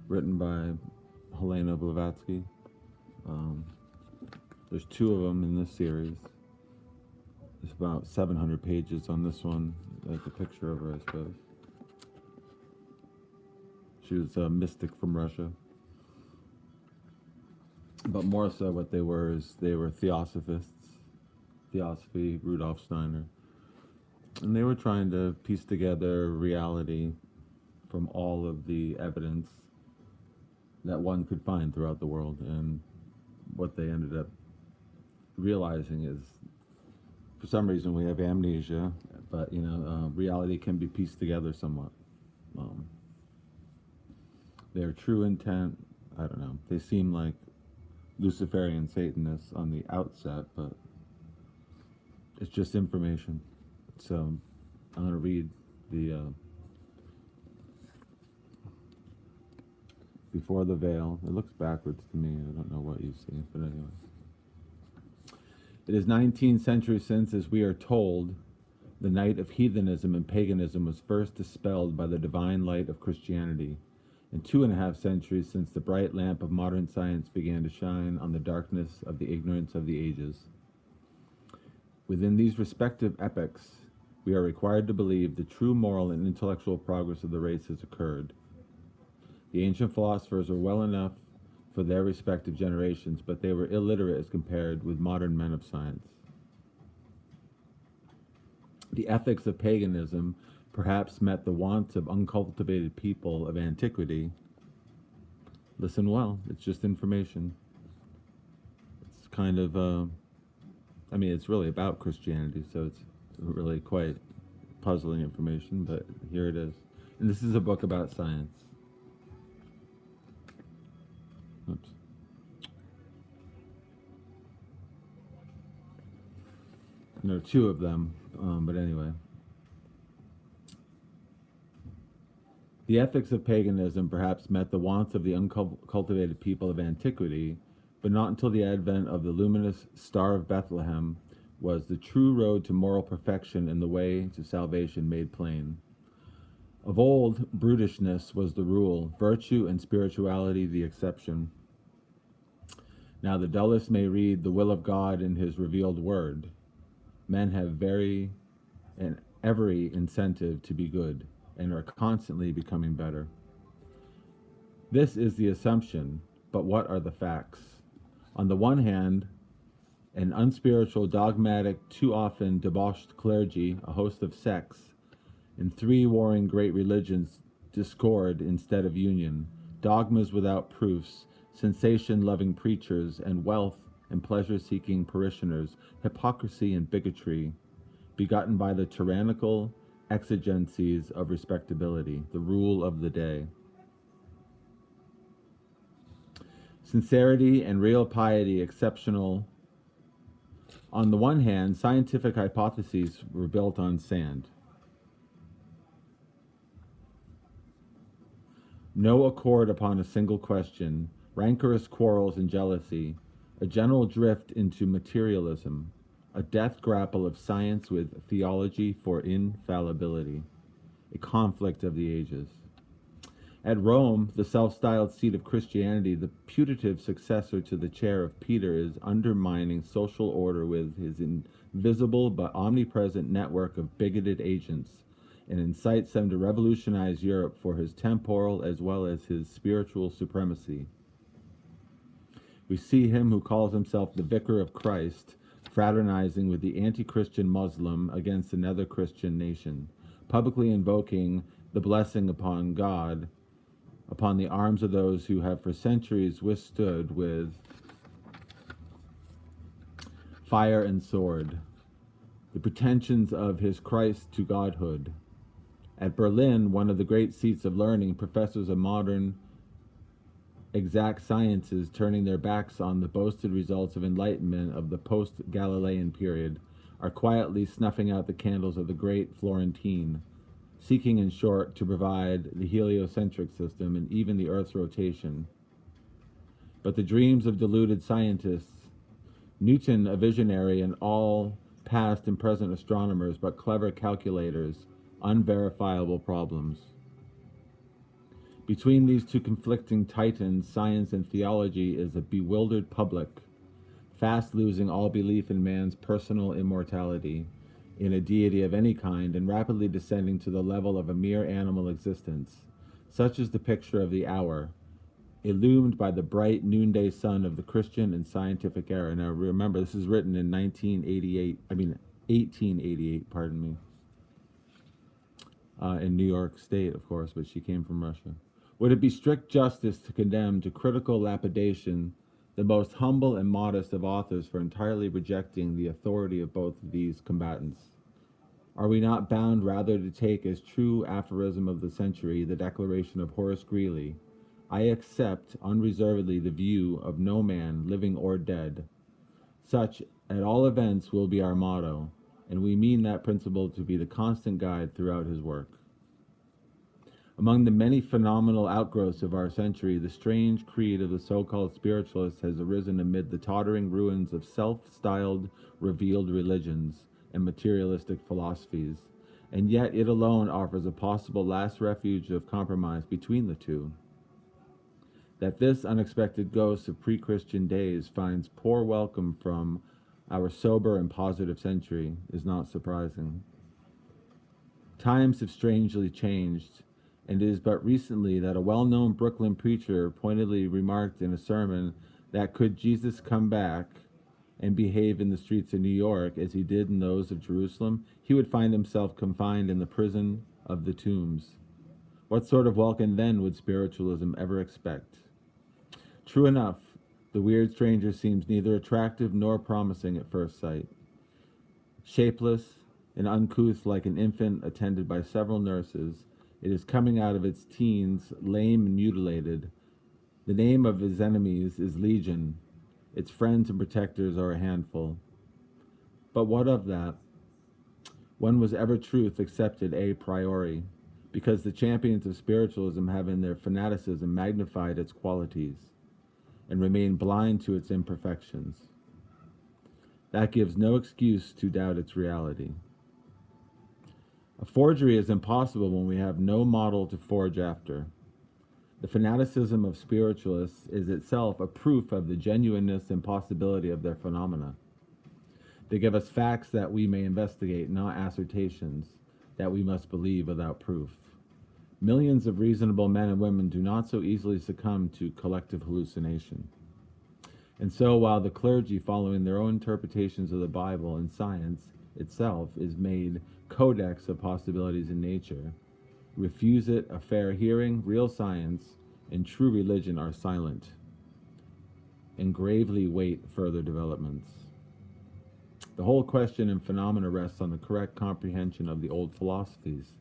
written by Helena Blavatsky. Um, there's two of them in this series. There's about 700 pages on this one. Like a picture of her, I suppose. She was a mystic from Russia. But more so what they were is they were theosophists. Theosophy, Rudolf Steiner. And they were trying to piece together reality from all of the evidence that one could find throughout the world. And what they ended up realizing is, for some reason, we have amnesia, but reality can be pieced together somewhat. Their true intent, I don't know. They seem like Luciferian Satanists on the outset, but it's just information. So I'm going to read the Before the Veil. It looks backwards to me. I don't know what you see, but anyway. It is 19 centuries since, as we are told, the night of heathenism and paganism was first dispelled by the divine light of Christianity, and 2.5 centuries since the bright lamp of modern science began to shine on the darkness of the ignorance of the ages. Within these respective epochs, we are required to believe the true moral and intellectual progress of the race has occurred. The ancient philosophers were well enough for their respective generations, but they were illiterate as compared with modern men of science. The ethics of paganism perhaps met the wants of uncultivated people of antiquity. Listen well, it's just information. It's kind of, it's really about Christianity, so it's really quite puzzling information, but here it is. And this is a book about science. Oops. And there are two of them, but anyway. The ethics of paganism perhaps met the wants of the uncultivated people of antiquity, but not until the advent of the luminous Star of Bethlehem was the true road to moral perfection and the way to salvation made plain. Of old, brutishness was the rule, virtue and spirituality the exception. Now the dullest may read the will of God in his revealed word. Men have every incentive to be good, and are constantly becoming better. This is the assumption, but what are the facts? On the one hand, an unspiritual, dogmatic, too often debauched clergy, a host of sects, and 3 warring great religions, discord instead of union, dogmas without proofs, sensation-loving preachers, and wealth and pleasure-seeking parishioners, hypocrisy and bigotry, begotten by the tyrannical exigencies of respectability, the rule of the day. Sincerity and real piety exceptional. On the one hand, scientific hypotheses were built on sand. No accord upon a single question, rancorous quarrels and jealousy, a general drift into materialism, a death grapple of science with theology for infallibility, a conflict of the ages. At Rome, the self-styled seat of Christianity, the putative successor to the chair of Peter is undermining social order with his invisible but omnipresent network of bigoted agents, and incites them to revolutionize Europe for his temporal as well as his spiritual supremacy. We see him who calls himself the Vicar of Christ fraternizing with the anti-Christian Muslim against another Christian nation, publicly invoking the blessing upon God, upon the arms of those who have for centuries withstood with fire and sword the pretensions of his Christ to godhood. At Berlin, one of the great seats of learning, professors of modern exact sciences, turning their backs on the boasted results of enlightenment of the post-Galilean period, are quietly snuffing out the candles of the great Florentine, seeking, in short, to provide the heliocentric system and even the Earth's rotation. But the dreams of deluded scientists, Newton a visionary and all past and present astronomers but clever calculators, unverifiable problems. Between these two conflicting titans, science and theology, is a bewildered public, fast losing all belief in man's personal immortality, in a deity of any kind, and rapidly descending to the level of a mere animal existence. Such is the picture of the hour, illumined by the bright noonday sun of the Christian and scientific era. Now remember, this is written in 1888, pardon me, in New York State, of course, but she came from Russia. Would it be strict justice to condemn to critical lapidation the most humble and modest of authors for entirely rejecting the authority of both of these combatants? Are we not bound rather to take as true aphorism of the century the declaration of Horace Greeley, "I accept unreservedly the view of no man, living or dead"? Such, at all events, will be our motto, and we mean that principle to be the constant guide throughout his work. Among the many phenomenal outgrowths of our century, the strange creed of the so-called spiritualists has arisen amid the tottering ruins of self-styled revealed religions and materialistic philosophies, and yet it alone offers a possible last refuge of compromise between the two. That this unexpected ghost of pre-Christian days finds poor welcome from our sober and positive century is not surprising. Times have strangely changed, and it is but recently that a well-known Brooklyn preacher pointedly remarked in a sermon that could Jesus come back and behave in the streets of New York as he did in those of Jerusalem, he would find himself confined in the prison of the tombs. What sort of welcome then would spiritualism ever expect? True enough, the weird stranger seems neither attractive nor promising at first sight. Shapeless and uncouth like an infant attended by several nurses, it is coming out of its teens, lame and mutilated. The name of his enemies is Legion. Its friends and protectors are a handful. But what of that? When was ever truth accepted a priori? Because the champions of spiritualism have in their fanaticism magnified its qualities and remain blind to its imperfections. That gives no excuse to doubt its reality. A forgery is impossible when we have no model to forge after. The fanaticism of spiritualists is itself a proof of the genuineness and possibility of their phenomena. They give us facts that we may investigate, not assertions that we must believe without proof. Millions of reasonable men and women do not so easily succumb to collective hallucination. And so, while the clergy, following their own interpretations of the Bible and science itself, is made codex of possibilities in nature, refuse it a fair hearing, real science and true religion are silent and gravely wait further developments. The whole question and phenomena rests on the correct comprehension of the old philosophies.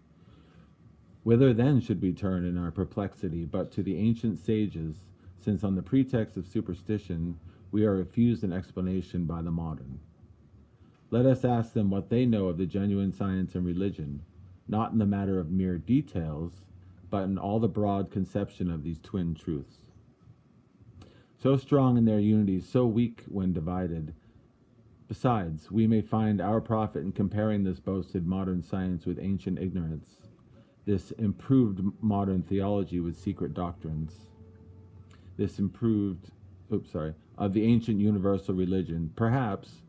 Whither then should we turn in our perplexity but to the ancient sages, since on the pretext of superstition we are refused an explanation by the modern? Let us ask them what they know of the genuine science and religion, not in the matter of mere details, but in all the broad conception of these twin truths. So strong in their unity, so weak when divided. Besides, we may find our profit in comparing this boasted modern science with ancient ignorance, this improved modern theology with secret doctrines, this of the ancient universal religion. Perhaps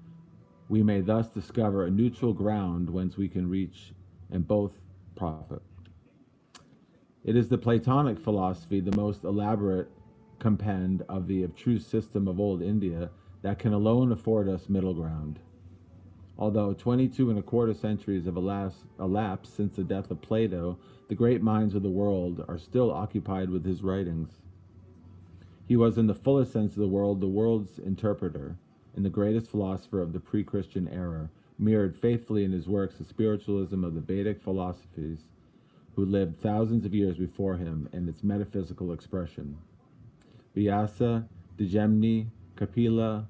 we may thus discover a neutral ground whence we can reach and both profit. It is the Platonic philosophy, the most elaborate compend of the abstruse system of old India, that can alone afford us middle ground. Although 22 centuries have elapsed since the death of Plato, the great minds of the world are still occupied with his writings. He was, in the fullest sense of the world's interpreter, and the greatest philosopher of the pre-Christian era, mirrored faithfully in his works the spiritualism of the Vedic philosophies who lived thousands of years before him and its metaphysical expression. Vyasa, Dijemni, Kapila,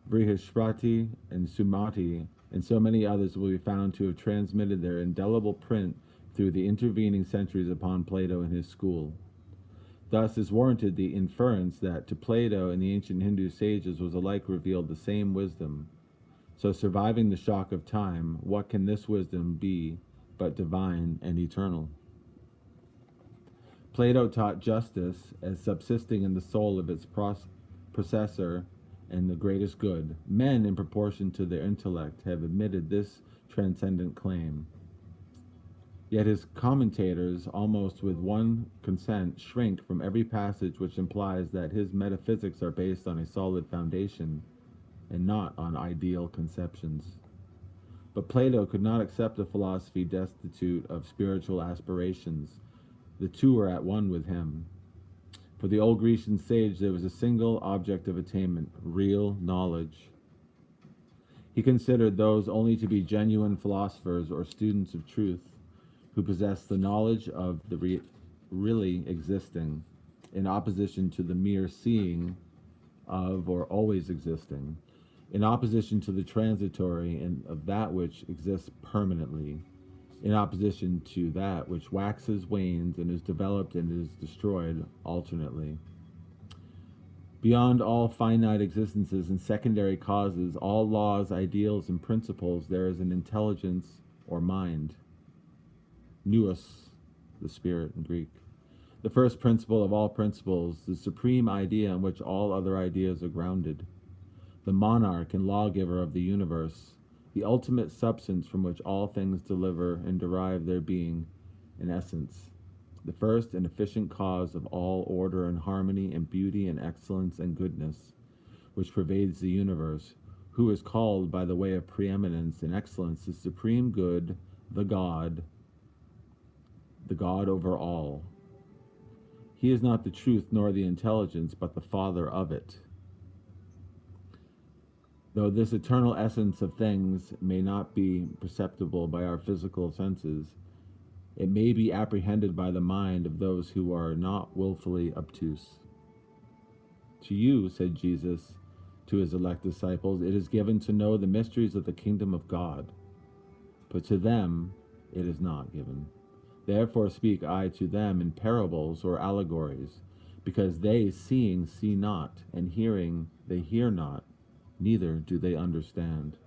Brihaspati, and Sumati, and so many others will be found to have transmitted their indelible print through the intervening centuries upon Plato and his school. Thus is warranted the inference that to Plato and the ancient Hindu sages was alike revealed the same wisdom. So surviving the shock of time, what can this wisdom be but divine and eternal? Plato taught justice as subsisting in the soul of its processor and the greatest good. Men, in proportion to their intellect, have admitted this transcendent claim. Yet his commentators, almost with one consent, shrink from every passage which implies that his metaphysics are based on a solid foundation and not on ideal conceptions. But Plato could not accept a philosophy destitute of spiritual aspirations. The two were at one with him. For the old Grecian sage, there was a single object of attainment, real knowledge. He considered those only to be genuine philosophers or students of truth, who possess the knowledge of the really existing, in opposition to the mere seeing of or always existing, in opposition to the transitory and of that which exists permanently, in opposition to that which waxes, wanes, and is developed and is destroyed alternately. Beyond all finite existences and secondary causes, all laws, ideals, and principles, there is an intelligence or mind. Nous, the spirit in Greek. The first principle of all principles, the supreme idea on which all other ideas are grounded. The monarch and lawgiver of the universe, the ultimate substance from which all things deliver and derive their being and essence. The first and efficient cause of all order and harmony and beauty and excellence and goodness, which pervades the universe, who is called by the way of preeminence and excellence the supreme good, the God over all. He is not the truth nor the intelligence, but the Father of it. Though this eternal essence of things may not be perceptible by our physical senses, it may be apprehended by the mind of those who are not willfully obtuse. To you, said Jesus to his elect disciples, it is given to know the mysteries of the kingdom of God, but to them it is not given. Therefore speak I to them in parables or allegories, because they, seeing, see not, and hearing, they hear not, neither do they understand.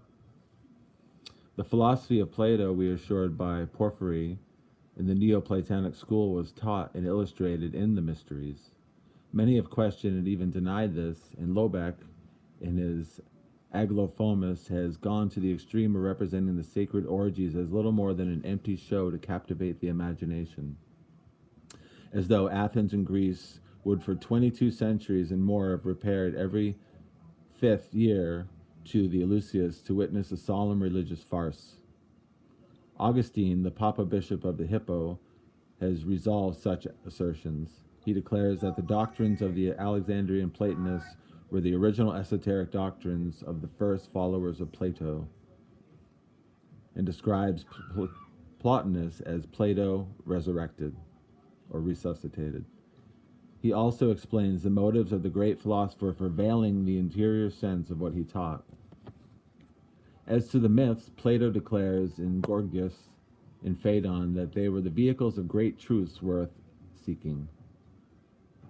The philosophy of Plato, we are assured by Porphyry, in the Neoplatonic school was taught and illustrated in the mysteries. Many have questioned and even denied this, and Lobeck, in his Aglaophomus, has gone to the extreme of representing the sacred orgies as little more than an empty show to captivate the imagination, as though Athens and Greece would for 22 centuries and more have repaired every 5th year to the Eleusis to witness a solemn religious farce. Augustine, the Papa Bishop of the Hippo, has resolved such assertions. He declares that the doctrines of the Alexandrian Platonists were the original esoteric doctrines of the first followers of Plato, and describes Plotinus as Plato resurrected or resuscitated. He also explains the motives of the great philosopher for veiling the interior sense of what he taught. As to the myths, Plato declares in Gorgias and Phaedon that they were the vehicles of great truths worth seeking.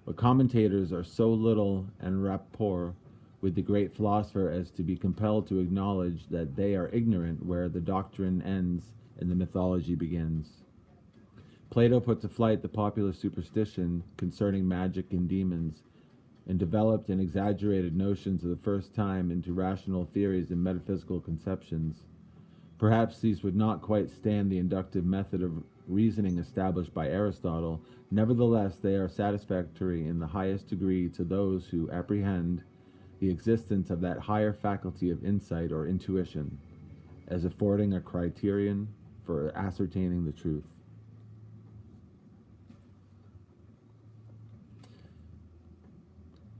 But commentators are so little en rapport with the great philosopher as to be compelled to acknowledge that they are ignorant where the doctrine ends and the mythology begins. Plato put to flight the popular superstition concerning magic and demons, and developed and exaggerated notions of the first time into rational theories and metaphysical conceptions. Perhaps these would not quite stand the inductive method of reasoning established by Aristotle. Nevertheless, they are satisfactory in the highest degree to those who apprehend the existence of that higher faculty of insight or intuition, as affording a criterion for ascertaining the truth.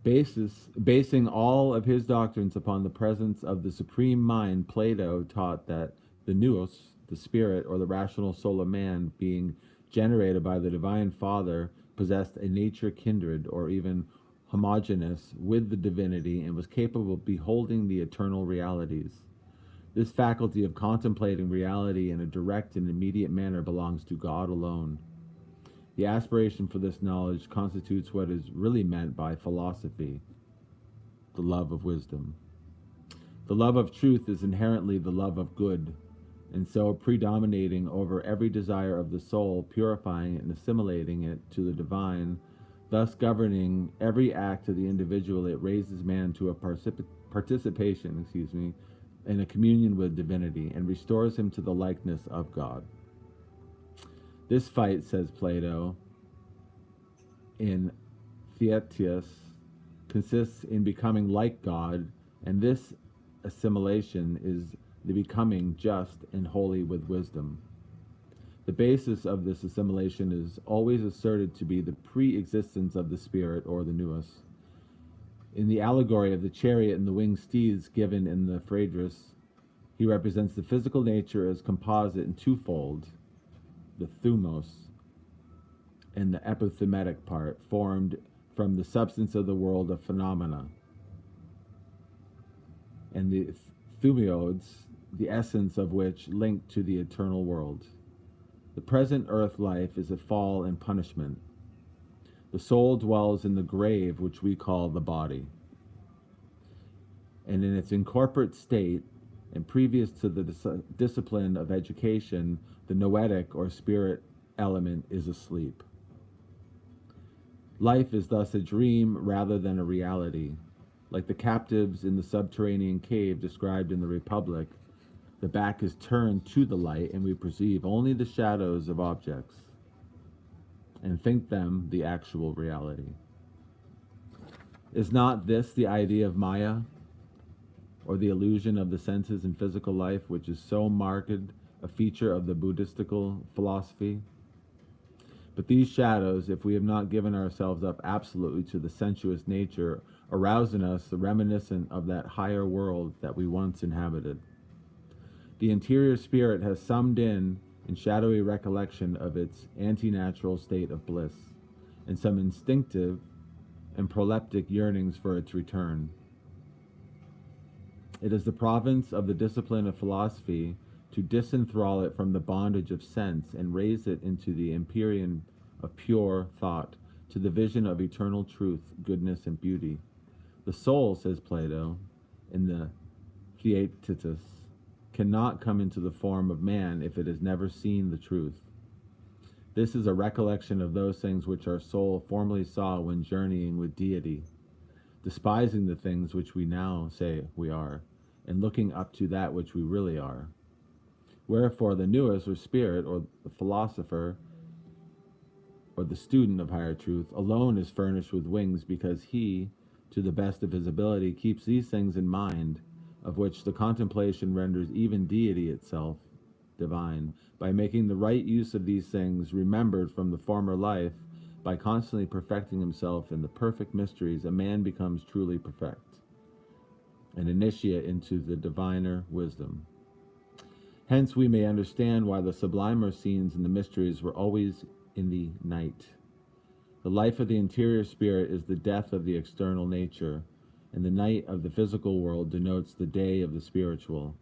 Basing all of his doctrines upon the presence of the supreme mind, Plato taught that the nous, the spirit or the rational soul of man, being generated by the divine Father, possessed a nature kindred or even homogeneous with the divinity and was capable of beholding the eternal realities. This faculty of contemplating reality in a direct and immediate manner belongs to God alone. The aspiration for this knowledge constitutes what is really meant by philosophy, the love of wisdom. The love of truth is inherently the love of good, and so predominating over every desire of the soul, purifying it and assimilating it to the divine, thus governing every act of the individual. It raises man to a participation, in a communion with divinity, and restores him to the likeness of God. This fight, says Plato, in Theaetetus, consists in becoming like God, and this assimilation is the becoming just and holy with wisdom. The basis of this assimilation is always asserted to be the pre-existence of the spirit, or the nous. In the allegory of the chariot and the winged steeds given in the Phaedrus, he represents the physical nature as composite and twofold, the thumos and the epithymetic part, formed from the substance of the world of phenomena, and the thumiodes, the essence of which link to the eternal world. The present earth life is a fall and punishment. The soul dwells in the grave, which we call the body. And in its incorporate state, and previous to the discipline of education, the noetic or spirit element is asleep. Life is thus a dream rather than a reality. Like the captives in the subterranean cave described in the Republic, the back is turned to the light and we perceive only the shadows of objects and think them the actual reality. Is not this the idea of Maya, or the illusion of the senses in physical life, which is so marked a feature of the Buddhistical philosophy? But these shadows, if we have not given ourselves up absolutely to the sensuous nature, arouse in us the reminiscent of that higher world that we once inhabited. The interior spirit has summed in shadowy recollection of its anti-natural state of bliss, and some instinctive and proleptic yearnings for its return. It is the province of the discipline of philosophy to disenthrall it from the bondage of sense and raise it into the empyrean of pure thought, to the vision of eternal truth, goodness, and beauty. The soul, says Plato in the Theaetetus, cannot come into the form of man if it has never seen the truth. This is a recollection of those things which our soul formerly saw when journeying with deity, despising the things which we now say we are, and looking up to that which we really are. Wherefore the nous, or spirit, or the philosopher, or the student of higher truth, alone is furnished with wings, because he, to the best of his ability, keeps these things in mind, of which the contemplation renders even deity itself divine, by making the right use of these things remembered from the former life. By constantly perfecting himself in the perfect mysteries, a man becomes truly perfect, an initiate into the diviner wisdom. Hence we may understand why the sublimer scenes in the mysteries were always in the night. The life of the interior spirit is the death of the external nature, and the night of the physical world denotes the day of the spiritual.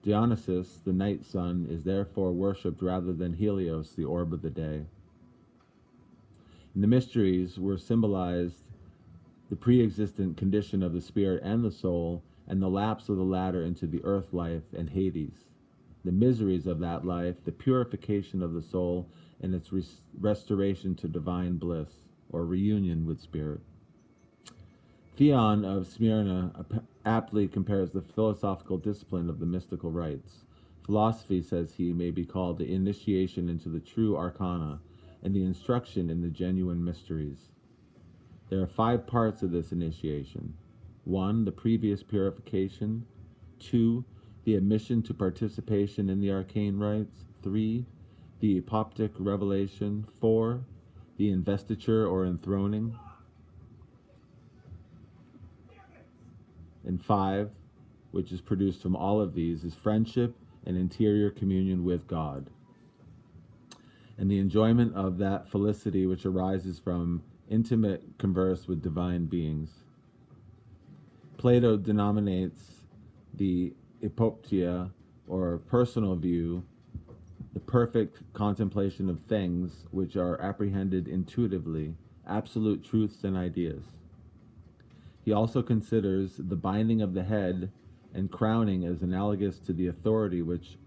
Dionysus, the night sun, is therefore worshipped rather than Helios, the orb of the day. In the mysteries were symbolized the pre-existent condition of the spirit and the soul, and the lapse of the latter into the earth life and Hades, the miseries of that life, the purification of the soul, and its restoration to divine bliss, or reunion with spirit. Theon of Smyrna aptly compares the philosophical discipline of the mystical rites. Philosophy, says he, may be called the initiation into the true arcana, and the instruction in the genuine mysteries. There are 5 parts of this initiation. 1, the previous purification. 2, the admission to participation in the arcane rites. 3, the apoptic revelation. 4, the investiture or enthroning. And 5, which is produced from all of these, is friendship and interior communion with God, and the enjoyment of that felicity which arises from intimate converse with divine beings. Plato denominates the epoptia, or personal view, the perfect contemplation of things which are apprehended intuitively, absolute truths and ideas. He also considers the binding of the head and crowning as analogous to the authority which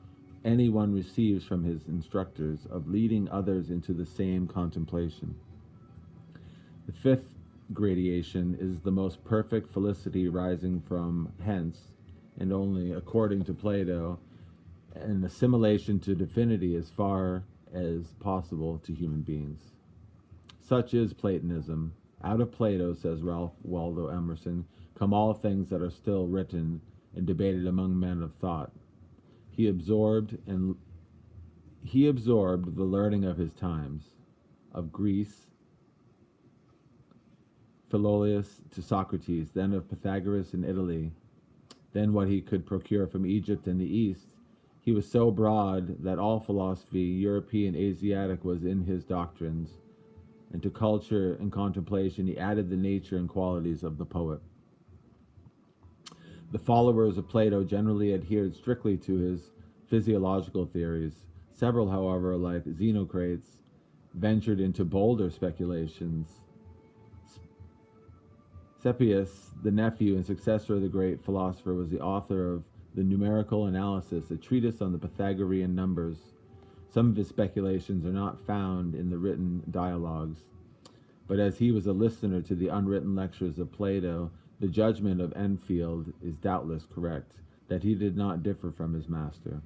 anyone receives from his instructors of leading others into the same contemplation. The fifth gradation is the most perfect felicity rising from hence, and only, according to Plato, an assimilation to divinity as far as possible to human beings. Such is Platonism. Out of Plato, says Ralph Waldo Emerson, come all things that are still written and debated among men of thought. He absorbed the learning of his times, of Greece, Philolaus to Socrates, then of Pythagoras in Italy, then what he could procure from Egypt and the East. He was so broad that all philosophy, European, Asiatic, was in his doctrines, and to culture and contemplation he added the nature and qualities of the poet. The followers of Plato generally adhered strictly to his physiological theories. Several, however, like Xenocrates, ventured into bolder speculations. Ceppius, the nephew and successor of the great philosopher, was the author of The Numerical Analysis, a treatise on the Pythagorean numbers. Some of his speculations are not found in the written dialogues, but as he was a listener to the unwritten lectures of Plato, the judgment of Unveiled is doubtless correct, that he did not differ from his master.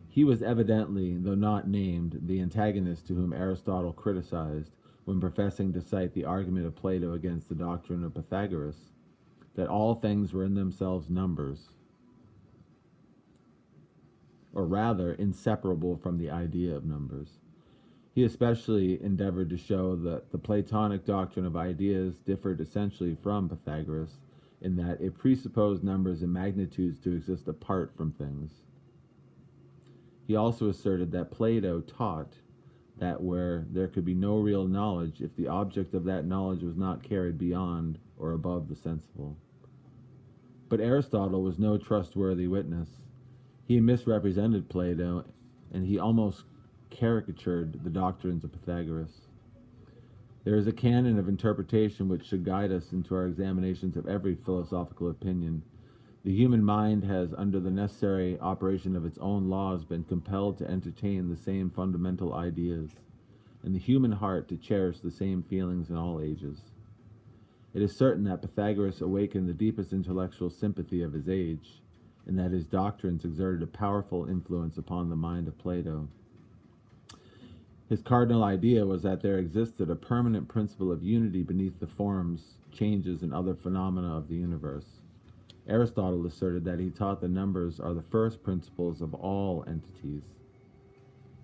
He was evidently, though not named, the antagonist to whom Aristotle criticized when professing to cite the argument of Plato against the doctrine of Pythagoras, that all things were in themselves numbers, or rather inseparable from the idea of numbers. He especially endeavored to show that the Platonic doctrine of ideas differed essentially from Pythagoras in that it presupposed numbers and magnitudes to exist apart from things. He also asserted that Plato taught that where there could be no real knowledge if the object of that knowledge was not carried beyond or above the sensible. But Aristotle was no trustworthy witness. He misrepresented Plato, and he almost caricatured the doctrines of Pythagoras. There is a canon of interpretation which should guide us into our examinations of every philosophical opinion. The human mind has, under the necessary operation of its own laws, been compelled to entertain the same fundamental ideas, and the human heart to cherish the same feelings in all ages. It is certain that Pythagoras awakened the deepest intellectual sympathy of his age, and that his doctrines exerted a powerful influence upon the mind of Plato. His cardinal idea was that there existed a permanent principle of unity beneath the forms, changes, and other phenomena of the universe. Aristotle asserted that he taught the numbers are the first principles of all entities.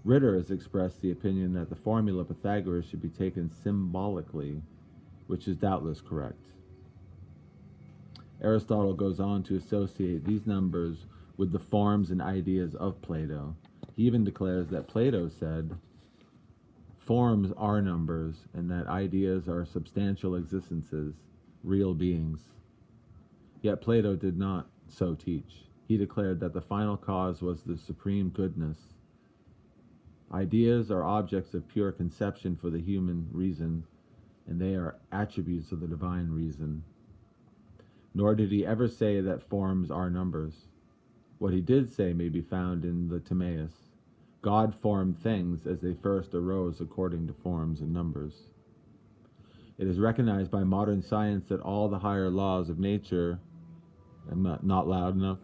Ritter has expressed the opinion that the formula Pythagoras should be taken symbolically, which is doubtless correct. Aristotle goes on to associate these numbers with the forms and ideas of Plato. He even declares that Plato said, "Forms are numbers, and that ideas are substantial existences, real beings." Yet Plato did not so teach. He declared that the final cause was the supreme goodness. Ideas are objects of pure conception for the human reason, and they are attributes of the divine reason. Nor did he ever say that forms are numbers. What he did say may be found in the Timaeus. God formed things as they first arose according to forms and numbers. It is recognized by modern science that all the higher laws of nature... I'm not loud enough.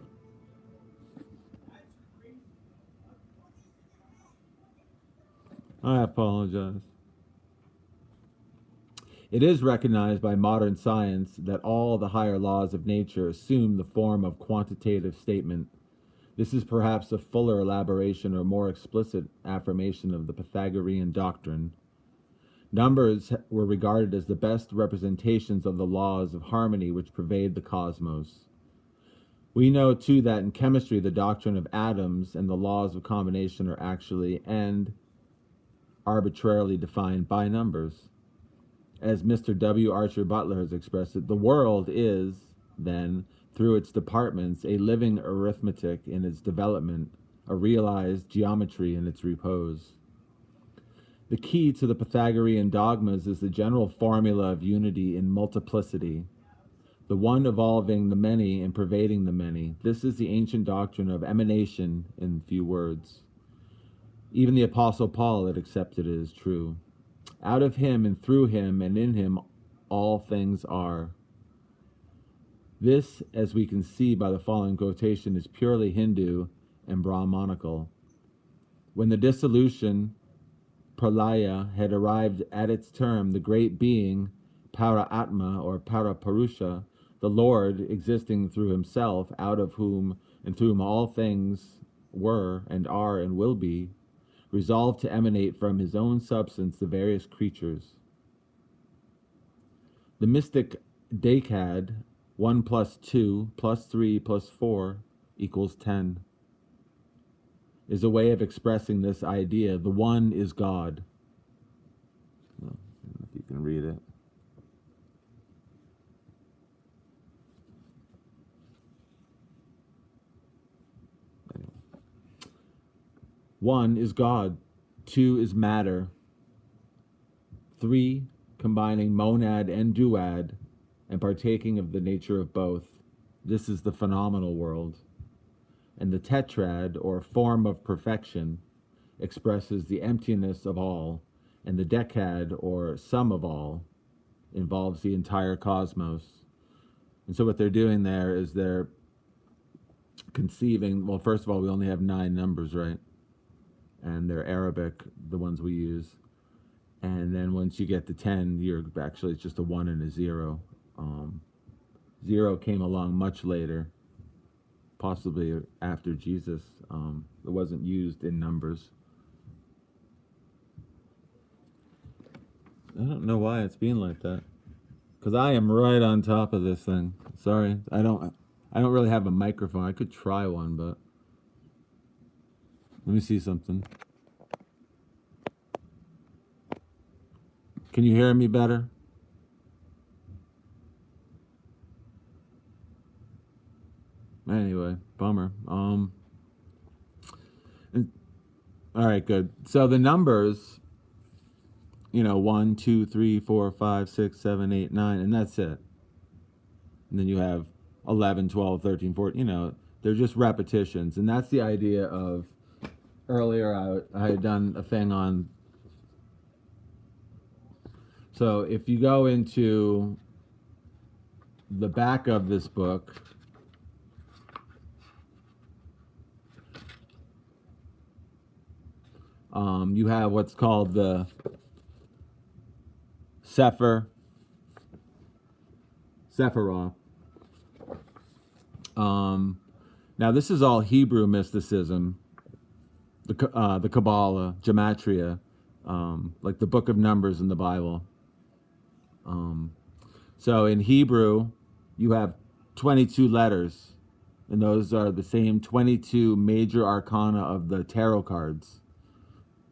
I apologize. It is recognized by modern science that all the higher laws of nature assume the form of quantitative statement. This is perhaps a fuller elaboration or more explicit affirmation of the Pythagorean doctrine. Numbers were regarded as the best representations of the laws of harmony which pervade the cosmos. We know, too, that in chemistry the doctrine of atoms and the laws of combination are actually and arbitrarily defined by numbers. As Mr. W. Archer Butler has expressed it, the world is, then, through its departments, a living arithmetic in its development, a realized geometry in its repose. The key to the Pythagorean dogmas is the general formula of unity in multiplicity. the one evolving the many and pervading the many. This is the ancient doctrine of emanation in few words. Even the Apostle Paul had accepted it as true. Out of him and through him and in him all things are. This, as we can see by the following quotation, is purely Hindu and Brahmanical. When the dissolution, pralaya, had arrived at its term, the great being, Para-Atma or Para-Purusha, the Lord existing through himself, out of whom and through whom all things were and are and will be, resolved to emanate from his own substance the various creatures. The mystic Decad, 1 plus 2 plus 3 plus 4 equals 10, is a way of expressing this idea. The one is God. Well, I don't know if you can read it. Anyway. 1 is God. 2 is matter. 3, combining monad and duad and partaking of the nature of both. This is the phenomenal world. And the tetrad, or form of perfection, expresses the emptiness of all, and the decad, or sum of all, involves the entire cosmos. And so what they're doing there is they're conceiving, well, first of all, we only have 9 numbers, right? And they're Arabic, the ones we use. And then once you get to 10, it's just a 1 and a 0. 0 came along much later, possibly after Jesus. It wasn't used in numbers. I don't know why it's being like that, because I am right on top of this thing. Sorry, I don't really have a microphone. I could try one, but let me see something. Can you hear me better? Anyway, bummer. All right, good. So the numbers, 1, 2, 3, 4, 5, 6, 7, 8, 9, and that's it. And then you have 11, 12, 13, 14, they're just repetitions. And that's the idea of, earlier I had done a thing on, so if you go into the back of this book, you have what's called the Sephiroth. Now this is all Hebrew mysticism, the Kabbalah, Gematria, like the Book of Numbers in the Bible. So in Hebrew, you have 22 letters, and those are the same 22 major arcana of the tarot cards,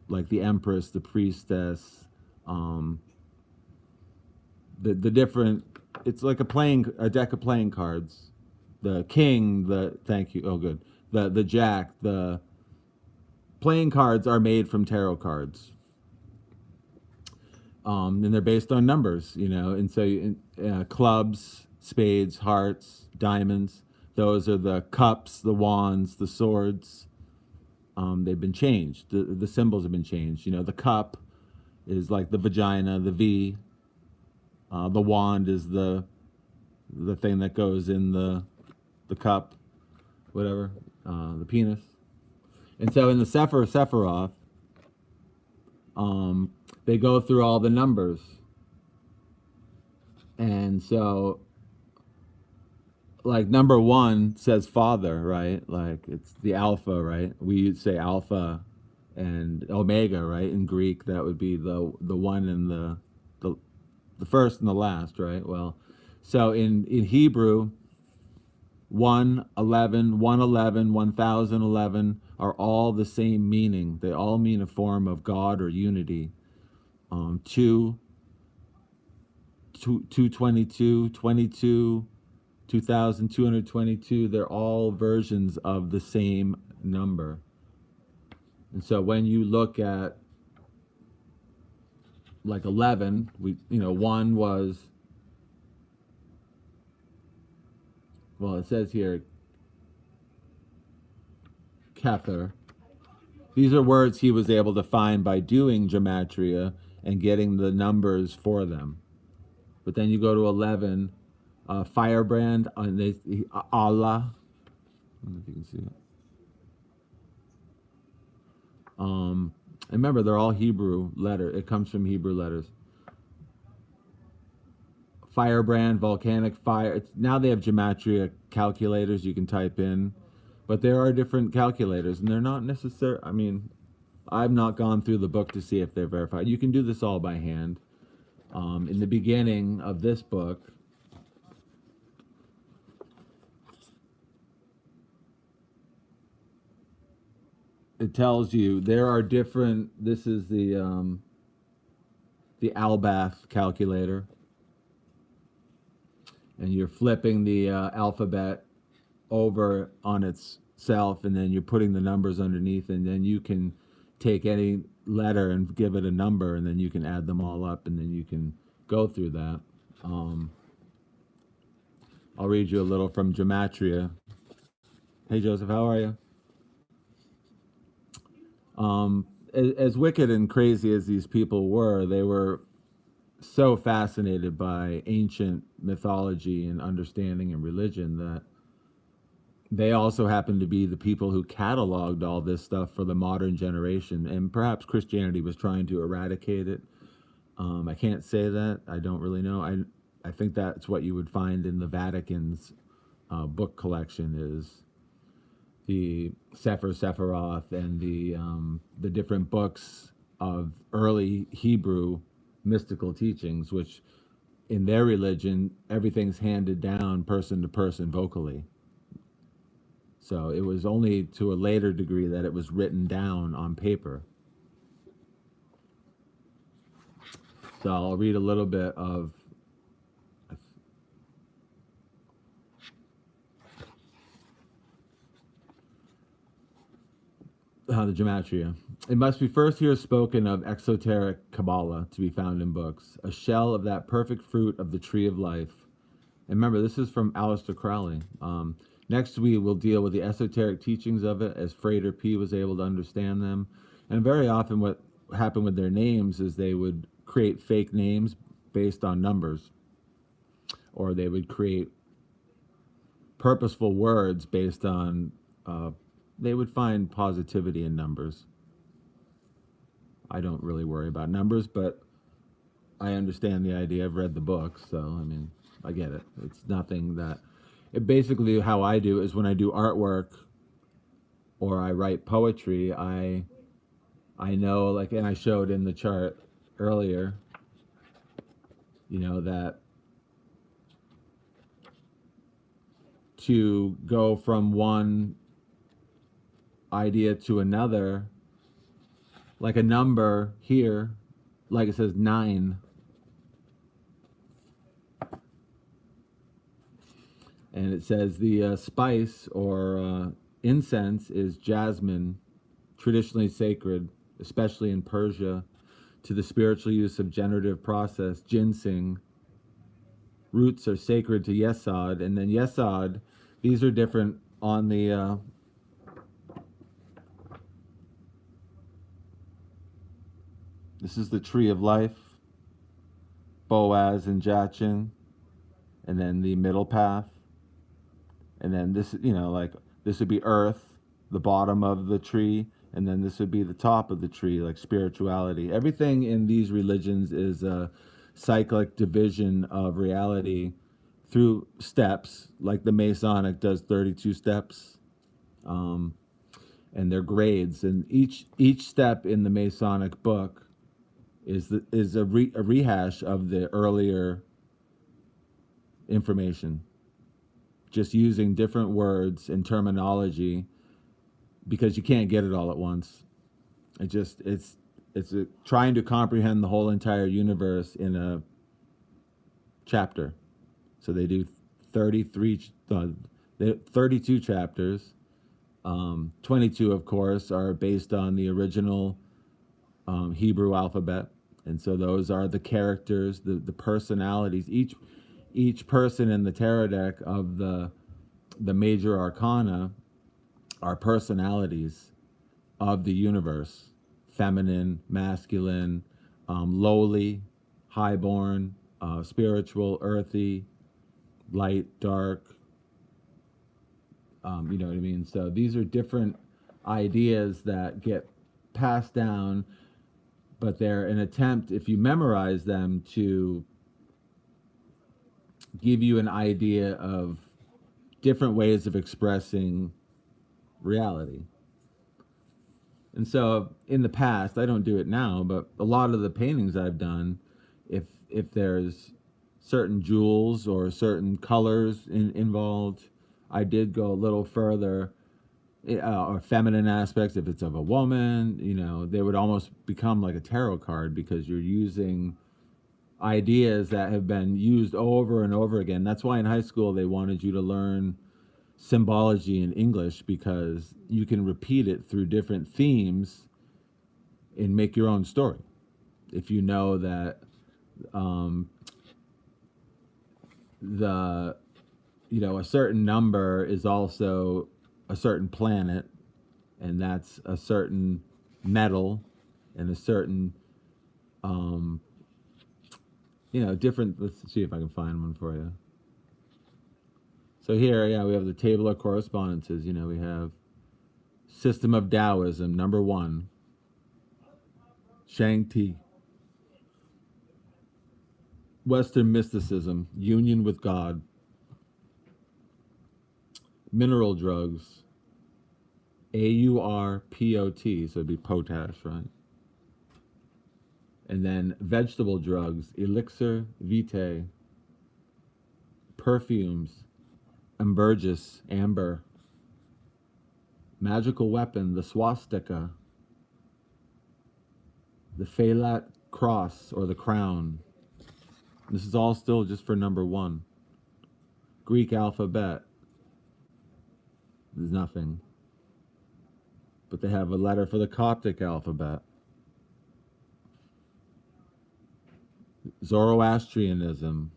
like the Empress, the Priestess, the different. It's like a deck of playing cards. The King, thank you. Oh, good. The Jack, the playing cards are made from tarot cards. And they're based on numbers, and so clubs, spades, hearts, diamonds, those are the cups, the wands, the swords. They've been changed. The symbols have been changed. The cup is like the vagina, the V. The wand is the thing that goes in the cup, whatever, the penis. And so in the Sephiroth, they go through all the numbers. And so, like, number 1 says father, right? Like, it's the alpha, right? We say alpha and omega, right? In Greek, that would be the one and the first and the last, right? Well, so in Hebrew, 111, 111, 1011 are all the same meaning. They all mean a form of God or unity. 222, 22, 2222, they're all versions of the same number. And so when you look at like 11, 1 was Well, it says here, Kether. These are words he was able to find by doing gematria and getting the numbers for them. But then you go to 11, firebrand, Allah. I don't know if you can see it. And remember, they're all Hebrew letter. It comes from Hebrew letters. Firebrand, volcanic fire. Now they have gematria calculators you can type in, but there are different calculators, and they're not necessary. I mean, I've not gone through the book to see if they're verified. You can do this all by hand. In the beginning of this book, it tells you there are different. This is the Albath calculator, and you're flipping the alphabet over on itself, and then you're putting the numbers underneath, and then you can take any letter and give it a number, and then you can add them all up, and then you can go through that. I'll read you a little from Gematria. Hey Joseph, how are you? As wicked and crazy as these people were, they were so fascinated by ancient mythology and understanding and religion that they also happened to be the people who cataloged all this stuff for the modern generation. And perhaps Christianity was trying to eradicate it. I can't say that. I don't really know. I think that's what you would find in the Vatican's book collection is the Sefer Sephiroth and the different books of early Hebrew mystical teachings, which in their religion, everything's handed down person to person vocally. So it was only to a later degree that it was written down on paper. So I'll read a little bit of the Gematria. It must be first here spoken of exoteric Kabbalah to be found in books, a shell of that perfect fruit of the tree of life. And remember, this is from Aleister Crowley. Next, we will deal with the esoteric teachings of it as Frater P was able to understand them. And very often, what happened with their names is they would create fake names based on numbers, or they would create purposeful words based on they would find positivity in numbers. I don't really worry about numbers, but I understand the idea. I've read the book, so I mean, I get it. It's nothing that. It basically how I do is when I do artwork or I write poetry, I know, like, and I showed in the chart earlier, you know, that to go from one idea to another, like a number here, like it says 9, and it says the spice or incense is jasmine, traditionally sacred, especially in Persia, to the spiritual use of generative process. Ginseng roots are sacred to Yesod, and then Yesod, these are different on the this is the tree of life, Boaz and Jachin, and then the middle path, and then this, you know, like this would be earth, the bottom of the tree, and then this would be the top of the tree, like spirituality. Everything in these religions is a cyclic division of reality through steps, like the Masonic does 32 steps, and they're grades, and each step in the Masonic book is a rehash of the earlier information, just using different words and terminology because you can't get it all at once. It's trying to comprehend the whole entire universe in a chapter. So they do 32 chapters. 22, of course, are based on the original Hebrew alphabet, and so those are the characters, the personalities. Each person in the tarot deck of the the major arcana are personalities of the universe: feminine, masculine, lowly, highborn, spiritual, earthy, light, dark. You know what I mean? So these are different ideas that get passed down, but they're an attempt, if you memorize them, to give you an idea of different ways of expressing reality. And so in the past, I don't do it now, but a lot of the paintings I've done, if there's certain jewels or certain colors involved, I did go a little further, or feminine aspects. If it's of a woman, you know, they would almost become like a tarot card, because you're using ideas that have been used over and over again. That's why in high school they wanted you to learn symbology in English, because you can repeat it through different themes and make your own story. If you know that the a certain number is also a certain planet, and that's a certain metal and a certain different. Let's see if I can find one for you. So here, yeah, we have the table of correspondences. We have system of Taoism, number 1, Shang-Ti. Western mysticism, union with God. Mineral drugs, AURPOT, so it'd be potash, right? And then vegetable drugs, elixir vitae. Perfumes, ambergris, amber. Magical weapon, the swastika. The Phalat cross, or the crown. This is all still just for number 1. Greek alphabet. There's nothing. But they have a letter for the Coptic alphabet. Zoroastrianism.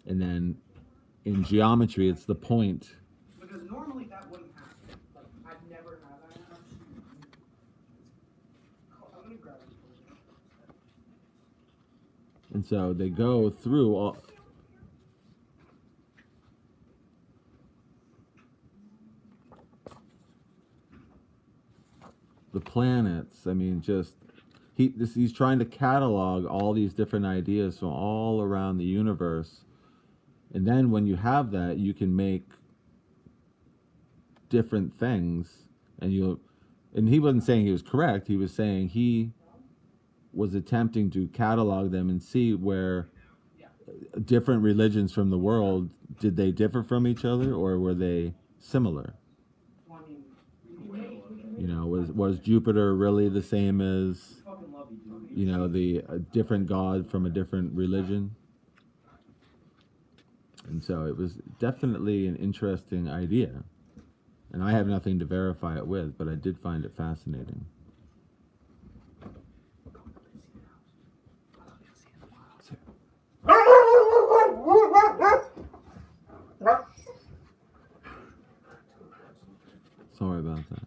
And then in geometry, it's the point. Because normally that wouldn't happen. Like, I've never had that. I'm going to grab it. And so they go through all. The planets, I mean, just he's trying to catalog all these different ideas from all around the universe. And then when you have that, you can make different things, and he wasn't saying he was correct. He was saying he was attempting to catalog them and see where different religions from the world, did they differ from each other, or were they similar? Was Jupiter really the same as, the different god from a different religion? And so it was definitely an interesting idea. And I have nothing to verify it with, but I did find it fascinating. Sorry about that.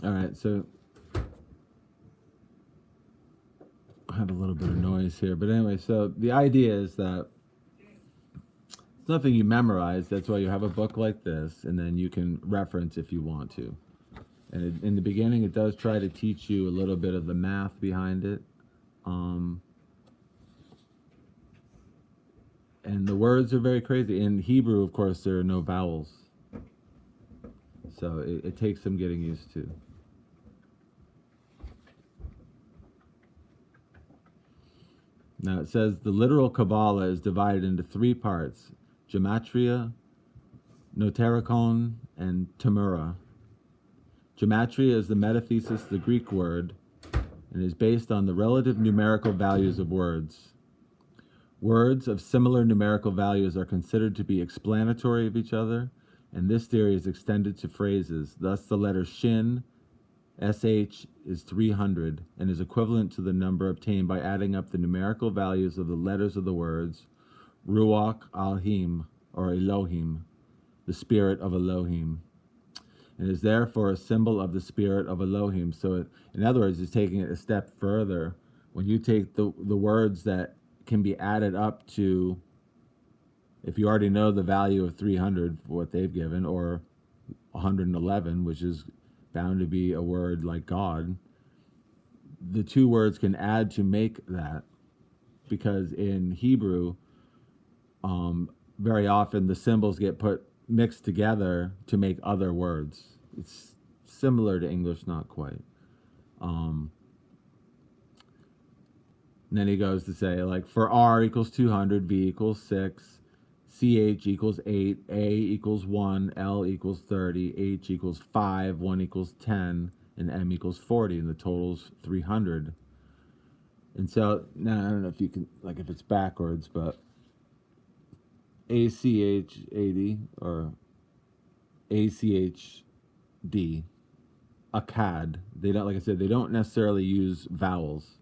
All right, so I have a little bit of noise here, but anyway, so the idea is that it's nothing you memorize. That's why you have a book like this, and then you can reference if you want to. And in the beginning, it does try to teach you a little bit of the math behind it. And the words are very crazy. In Hebrew, of course, there are no vowels. So it takes some getting used to. Now it says the literal Kabbalah is divided into 3 parts: Gematria, Notarikon, and Tamura. Gematria is the metathesis of the Greek word and is based on the relative numerical values of words. Words of similar numerical values are considered to be explanatory of each other, and this theory is extended to phrases. Thus, the letter shin, sh, is 300 and is equivalent to the number obtained by adding up the numerical values of the letters of the words Ruach Alhim, or Elohim, the spirit of Elohim, and is therefore a symbol of the spirit of Elohim. So, in other words, it's taking it a step further. When you take the words that can be added up to, if you already know the value of 300 for what they've given, or 111, which is bound to be a word like God, the two words can add to make that, because in Hebrew, very often the symbols get mixed together to make other words. It's similar to English, not quite. And then he goes to say, like, for R equals 200, V equals 6, CH equals 8, A equals 1, L equals 30, H equals 5, 1 equals 10, and M equals 40, and the total's 300. And so, now I don't know if you can, like, if it's backwards, but ACH 80 or ACHD, ACAD. They don't, like I said, they don't necessarily use vowels.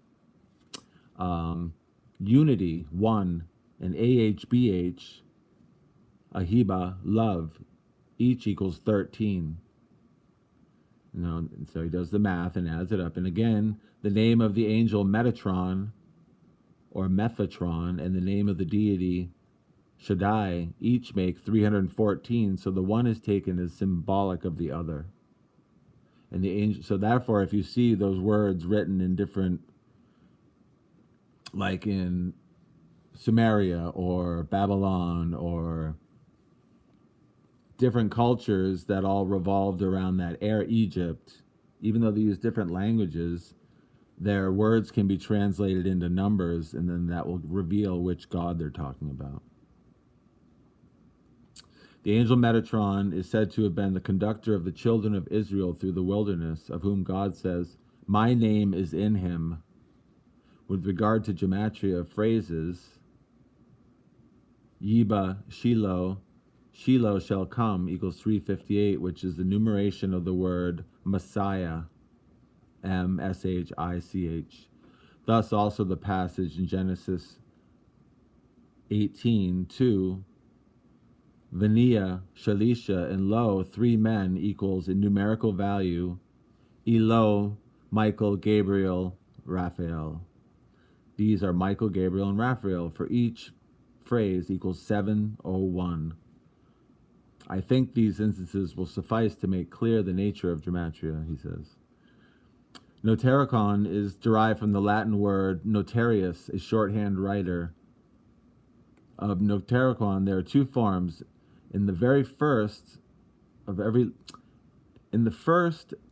Unity, 1, and AHBH, Ahiba, love, each equals 13. You know, and so he does the math and adds it up. And again, the name of the angel Metatron, or Methatron, and the name of the deity Shaddai each make 314. So the one is taken as symbolic of the other. And the angel, so therefore, if you see those words written in different, like in Sumeria or Babylon or different cultures that all revolved around that era, Egypt, even though they use different languages, their words can be translated into numbers, and then that will reveal which god they're talking about. The angel Metatron is said to have been the conductor of the children of Israel through the wilderness, of whom God says, "My name is in him." With regard to gematria phrases, Yiba Shiloh, Shiloh shall come equals 358, which is the numeration of the word Messiah, M-S-H-I-C-H. Thus also the passage in Genesis 18:2, Vania, Shalisha, and Lo, 3 men equals in numerical value, Elo, Michael, Gabriel, Raphael. These are Michael, Gabriel, and Raphael. For each phrase equals 701. I think these instances will suffice to make clear the nature of gematria, he says. Notaricon is derived from the Latin word notarius, a shorthand writer. Of Notaricon, there are 2 forms. In the first,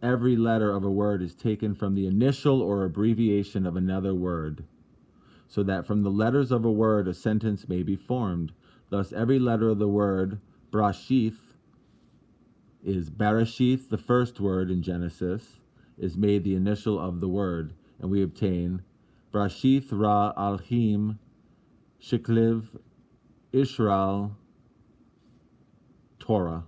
every letter of a word is taken from the initial or abbreviation of another word, so that from the letters of a word a sentence may be formed. Thus, every letter of the word Brashith is Bereshith, the first word in Genesis, is made the initial of the word, and we obtain Brashith Ra Alhim Shikliv Israel Torah.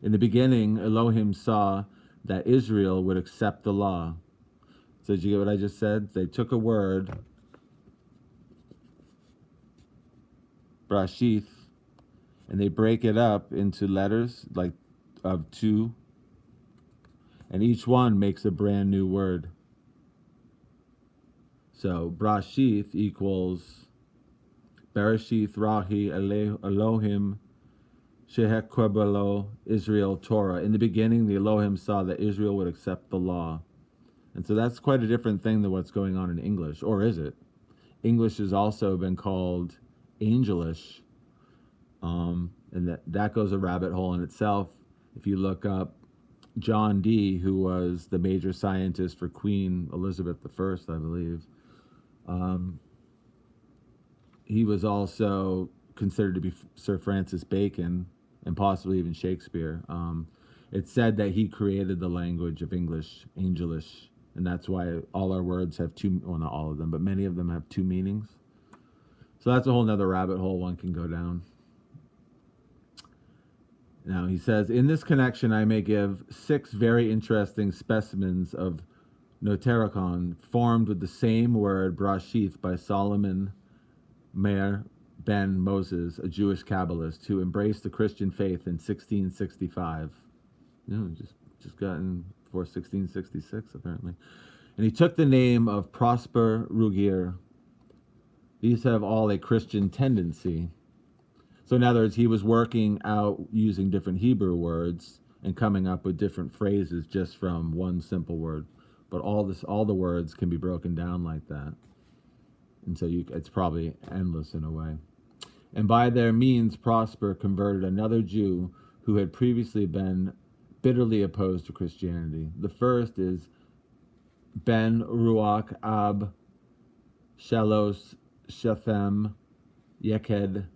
In the beginning, Elohim saw that Israel would accept the law. So did you get what I just said? They took a word, Brashith, and they break it up into letters like of 2, and each one makes a brand new word. So Brashith equals Bereshith Rahi Elohim Shehekebelo Israel Torah. In the beginning, the Elohim saw that Israel would accept the law. And so that's quite a different thing than what's going on in English, or is it? English has also been called angelish, and that goes a rabbit hole in itself. If you look up John Dee, who was the major scientist for Queen Elizabeth I, I believe, he was also considered to be Sir Francis Bacon and possibly even Shakespeare. It's said that he created the language of English, Angelish, and that's why all our words have two, well, not all of them, but many of them have two meanings. So that's a whole nother rabbit hole one can go down. Now he says, in this connection, I may give 6 very interesting specimens of Notericon formed with the same word Brashith by Solomon Meir ben Moses, a Jewish Kabbalist who embraced the Christian faith in 1665. Just gotten before 1666 apparently. And he took the name of Prosper Ruggier. These have all a Christian tendency. So in other words, he was working out using different Hebrew words and coming up with different phrases just from one simple word. But all the words can be broken down like that. And so it's probably endless in a way. And by their means, Prosper converted another Jew who had previously been bitterly opposed to Christianity. The first is Ben Ruach Ab Shalos Shechem Yeked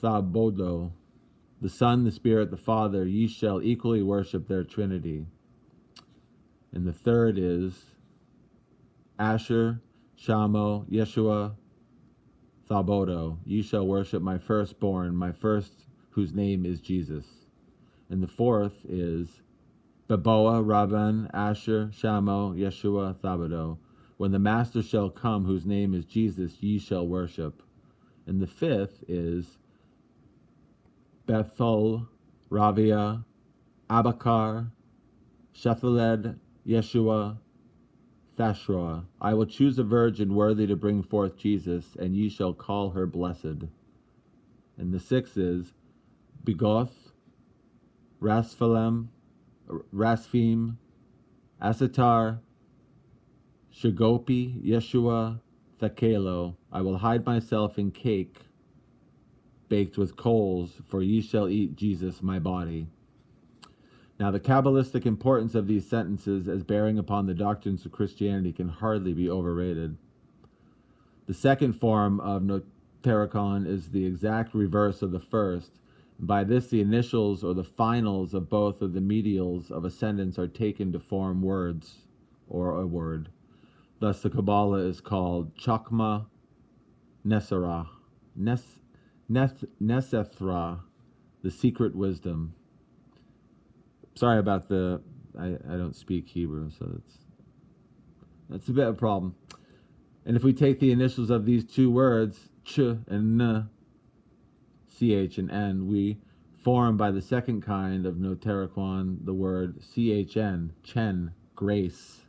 Thabodo. The Son, the Spirit, the Father, ye shall equally worship their Trinity. And the third is Asher Shamo Yeshua Thabodo. Ye shall worship my firstborn, my first, whose name is Jesus. And the fourth is Beboa Rabban Asher Shamo Yeshua Thabodo. When the Master shall come, whose name is Jesus, ye shall worship. And the fifth is Bethel Ravia Abakar Shepheled Yeshua Thashroa. I will choose a virgin worthy to bring forth Jesus, and ye shall call her blessed. And the sixth is Begoth Rasphim, Asatar, Shagopi, Yeshua, Thakelo. I will hide myself in cake baked with coals, for ye shall eat Jesus, my body. Now, the Kabbalistic importance of these sentences as bearing upon the doctrines of Christianity can hardly be overrated. The second form of Notericon is the exact reverse of the first. By this, the initials or the finals of both of the medials of a sentence are taken to form words or a word. Thus, the Kabbalah is called Chokmah Nesarah, Nesethra, the secret wisdom. Sorry about I don't speak Hebrew, so that's a bit of a problem. And if we take the initials of these two words, Ch and N, CH and N, we form by the second kind of Notericon the word CHN, Chen, grace.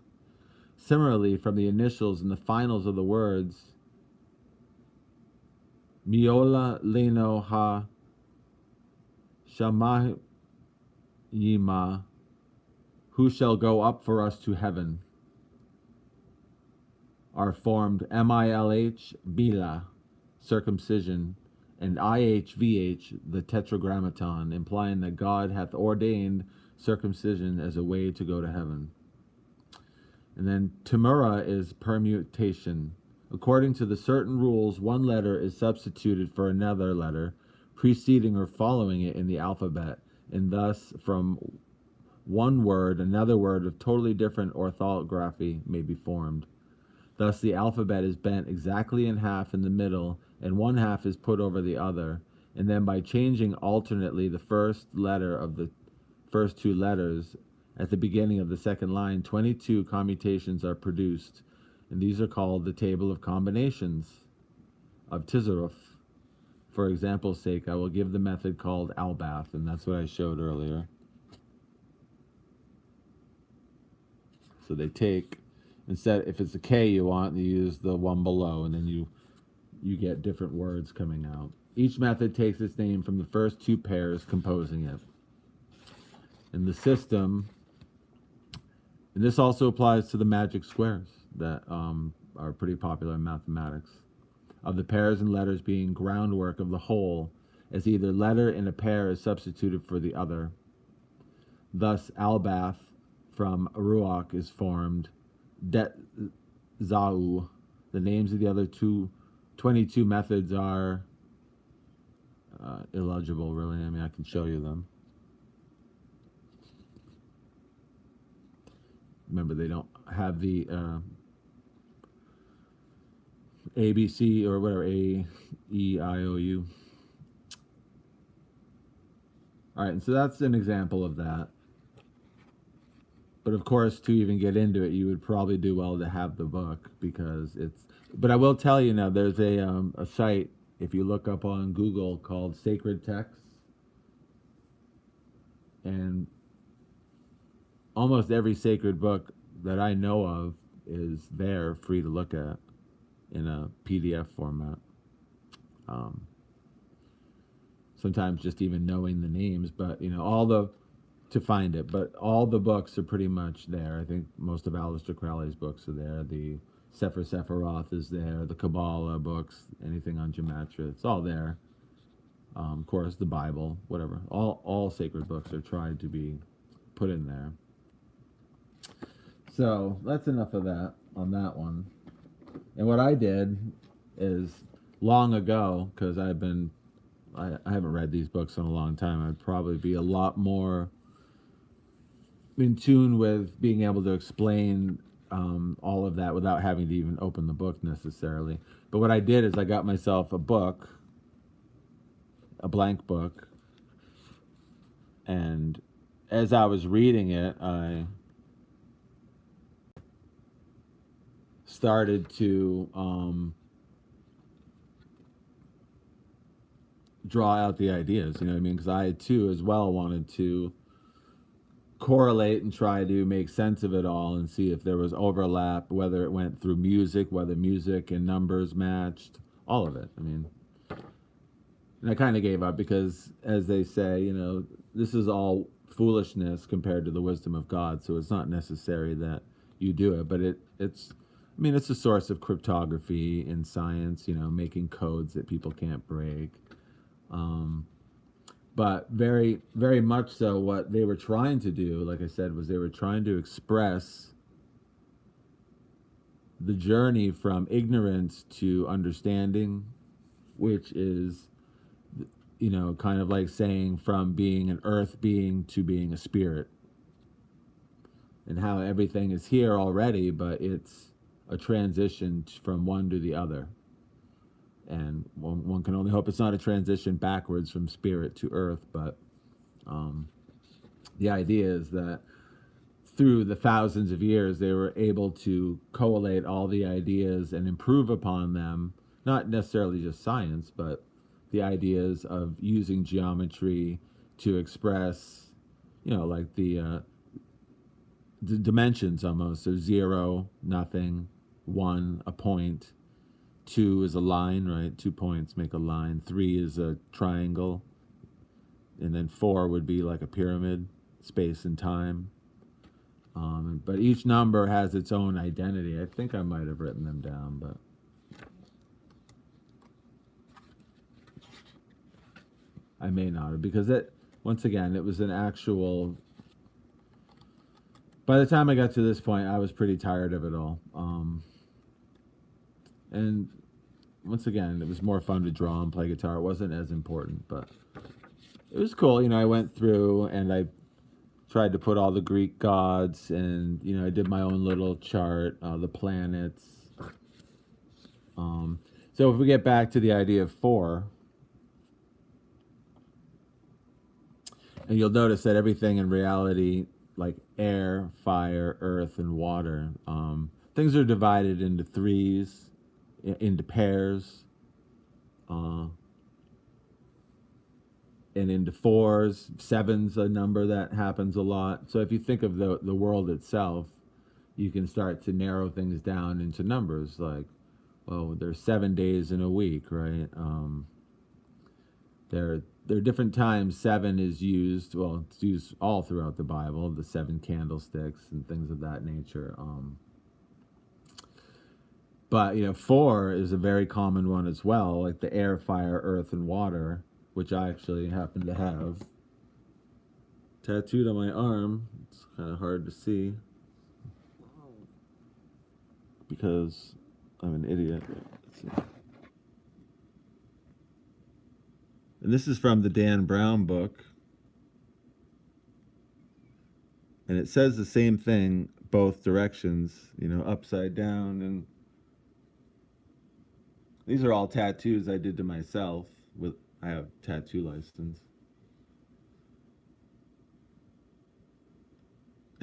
Similarly, from the initials and the finals of the words, Miola Leno Ha Shamayima, who shall go up for us to heaven, are formed MILH, Bila, circumcision, and IHVH, the tetragrammaton, implying that God hath ordained circumcision as a way to go to heaven. And then Tamura is permutation. According to the certain rules, one letter is substituted for another letter, preceding or following it in the alphabet, and thus from one word, another word of totally different orthography may be formed. Thus the alphabet is bent exactly in half in the middle, and one half is put over the other, and then by changing alternately the first letter of the first two letters at the beginning of the second line, 22 commutations are produced, and these are called the table of combinations of Tizaruf. For example's sake, I will give the method called Albath, and that's what I showed earlier. So they take, instead, if it's a K you want, you use the one below, and then you get different words coming out. Each method takes its name from the first two pairs composing it. And the system, and this also applies to the magic squares that are pretty popular in mathematics, of the pairs and letters being groundwork of the whole, as either letter in a pair is substituted for the other. Thus, Albath from Ruach is formed Det-Zau. The names of the other 22 methods are illegible, really. I mean, I can show you them. Remember, they don't have the ABC or whatever, A, E, I, O, U. All right, and so that's an example of that. But of course, to even get into it, you would probably do well to have the book because it's. But I will tell you now, there's a site if you look up on Google called Sacred Texts, and almost every sacred book that I know of is there, free to look at in a PDF format. Um, Sometimes just even knowing the names, but all the to find it. But all the books are pretty much there. I think most of Aleister Crowley's books are there. The Sefer Sephiroth is there. The Kabbalah books, anything on Gematria, it's all there. Of course, the Bible, whatever. All sacred books are tried to be put in there. So that's enough of that on that one. And what I did is long ago, because I haven't read these books in a long time. I'd probably be a lot more in tune with being able to explain all of that without having to even open the book necessarily. But what I did is I got myself a book, a blank book, and as I was reading it, I started to draw out the ideas, you know what I mean? Because I too, as well, wanted to correlate and try to make sense of it all and see if there was overlap, whether it went through music, whether music and numbers matched, all of it. I mean, and I kind of gave up because, as they say, this is all foolishness compared to the wisdom of God. So it's not necessary that you do it, but it's a source of cryptography in science, making codes that people can't break. But very, very much so what they were trying to do, like I said, was they were trying to express the journey from ignorance to understanding, which is, kind of like saying from being an earth being to being a spirit. And how everything is here already, but it's a transition from one to the other. And one can only hope it's not a transition backwards from spirit to earth, but the idea is that through the thousands of years, they were able to collate all the ideas and improve upon them, not necessarily just science, but the ideas of using geometry to express, like the dimensions almost. So 0, nothing, 1, a point, 2 is a line, right? 2 points make a line. 3 is a triangle. And then 4 would be like a pyramid, space and time. But each number has its own identity. I think I might have written them down, but I may not have, because once again, it was an actual. By the time I got to this point, I was pretty tired of it all. And once again, it was more fun to draw and play guitar. It wasn't as important, but it was cool. I went through and I tried to put all the Greek gods, and I did my own little chart, the planets. So if we get back to the idea of 4, and you'll notice that everything in reality, like air, fire, earth, and water, things are divided into 3s, into pairs, and into 4s. 7's a number that happens a lot. So if you think of the world itself, you can start to narrow things down into numbers. Like, well, there's 7 days in a week, right? There are different times 7 is used. Well, it's used all throughout the Bible, the 7 candlesticks and things of that nature. But 4 is a very common one as well, like the air, fire, earth, and water, which I actually happen to have tattooed on my arm. It's kind of hard to see because I'm an idiot. Let's see. And this is from the Dan Brown book. And it says the same thing, both directions, upside down. And these are all tattoos I did to myself. With I have tattoo license.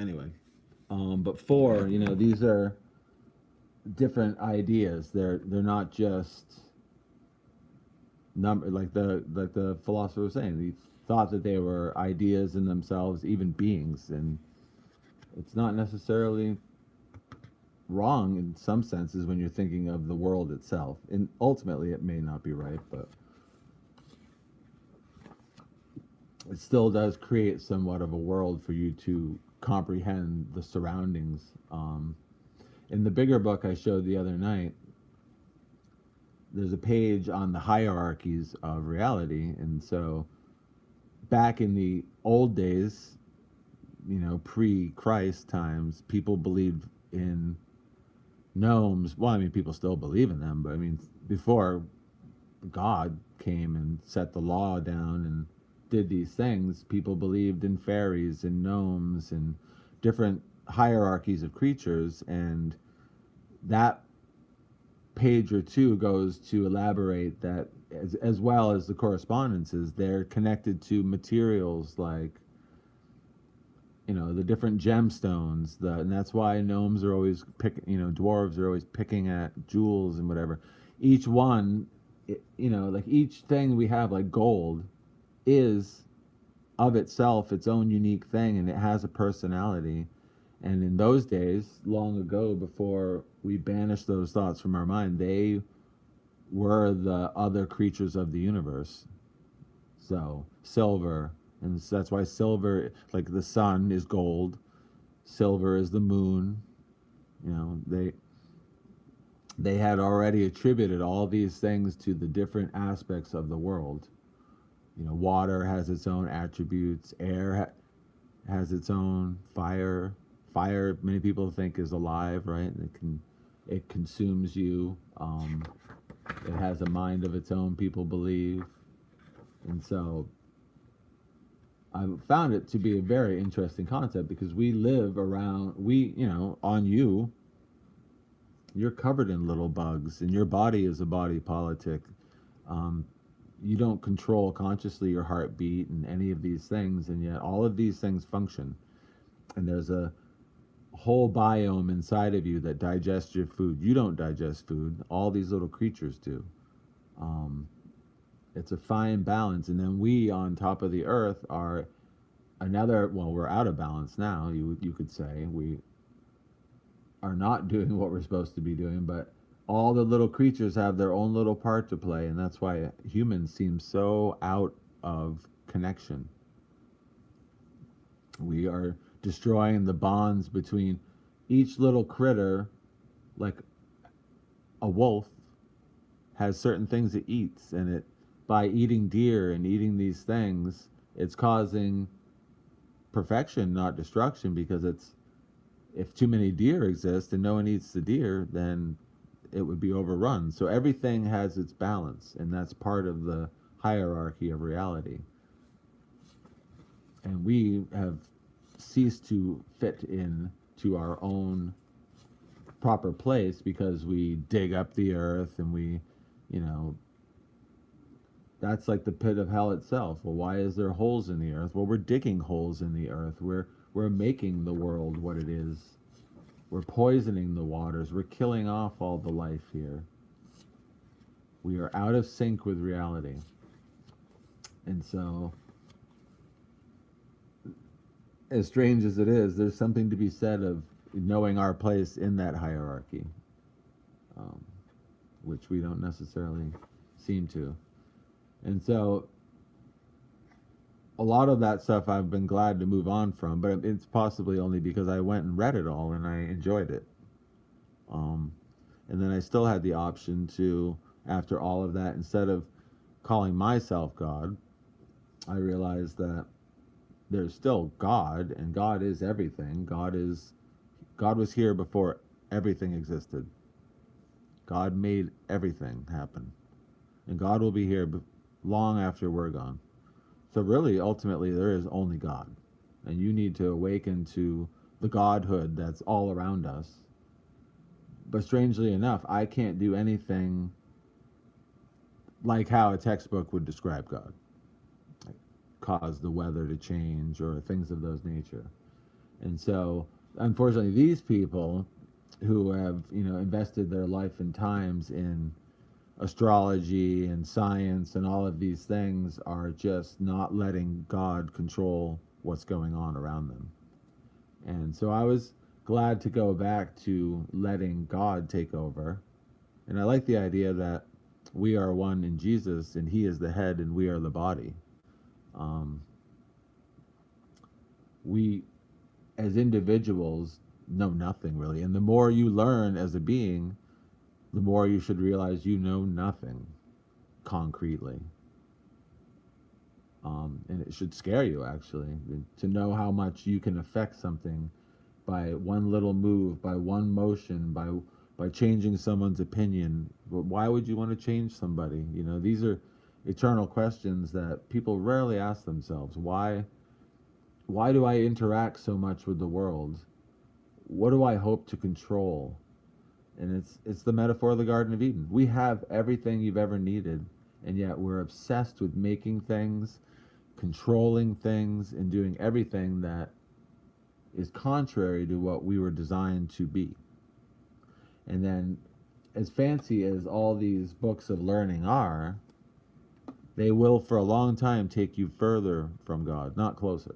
Anyway, but four, these are different ideas. They're not just number like the philosopher was saying. He thought that they were ideas in themselves, even beings, and it's not necessarily wrong in some senses when you're thinking of the world itself. And ultimately, it may not be right, but it still does create somewhat of a world for you to comprehend the surroundings. In the bigger book I showed the other night, there's a page on the hierarchies of reality. And so back in the old days, pre-Christ times, people believed in gnomes. Well, I mean, people still believe in them, but I mean, before God came and set the law down and did these things, people believed in fairies and gnomes and different hierarchies of creatures. And that page or two goes to elaborate that, as well as the correspondences, they're connected to materials like the different gemstones, and that's why gnomes are always dwarves are always picking at jewels and whatever. Each one, like each thing we have, like gold, is of itself its own unique thing, and it has a personality. And in those days, long ago, before we banished those thoughts from our mind, they were the other creatures of the universe. So silver, and that's why silver, like the sun, is gold. Silver is the moon. They had already attributed all these things to the different aspects of the world. Water has its own attributes. Air has its own. Fire, many people think, is alive, right? It consumes you. It has a mind of its own, people believe. And so I found it to be a very interesting concept, because we live around, on you, you're covered in little bugs, and your body is a body politic. You don't control consciously your heartbeat and any of these things, and yet all of these things function. And there's a whole biome inside of you that digests your food. You don't digest food. All these little creatures do. It's a fine balance. And then we, on top of the earth, are we're out of balance now, you could say. We are not doing what we're supposed to be doing, but all the little creatures have their own little part to play, and that's why humans seem so out of connection. We are destroying the bonds between each little critter. Like a wolf has certain things it eats, and by eating deer and eating these things, it's causing perfection, not destruction, because if too many deer exist and no one eats the deer, then it would be overrun. So everything has its balance, and that's part of the hierarchy of reality. And we have ceased to fit in to our own proper place, because we dig up the earth, and that's like the pit of hell itself. Well, why is there holes in the earth? Well, we're digging holes in the earth. We're making the world what it is. We're poisoning the waters. We're killing off all the life here. We are out of sync with reality. And so, as strange as it is, there's something to be said of knowing our place in that hierarchy, which we don't necessarily seem to. And so a lot of that stuff I've been glad to move on from, but it's possibly only because I went and read it all and I enjoyed it. And then I still had the option to, after all of that, instead of calling myself God, I realized that there's still God, and God is everything. God was here before everything existed. God made everything happen. And God will be here long after we're gone. So really, ultimately, there is only God. And you need to awaken to the godhood that's all around us. But strangely enough, I can't do anything like how a textbook would describe God, like cause the weather to change or things of those nature. And so, unfortunately, these people who have, invested their life and times in astrology and science and all of these things are just not letting God control what's going on around them. And so I was glad to go back to letting God take over. And I like the idea that we are one in Jesus and He is the head and we are the body. Um, we, as individuals, know nothing really. And the more you learn as a being, the more you should realize you know nothing concretely. And it should scare you, actually, to know how much you can affect something by one little move, by one motion, by changing someone's opinion. But why would you want to change somebody? These are eternal questions that people rarely ask themselves. Why do I interact so much with the world? What do I hope to control? And it's the metaphor of the Garden of Eden. We have everything you've ever needed, and yet we're obsessed with making things, controlling things, and doing everything that is contrary to what we were designed to be. And then, as fancy as all these books of learning are, they will for a long time take you further from God, not closer.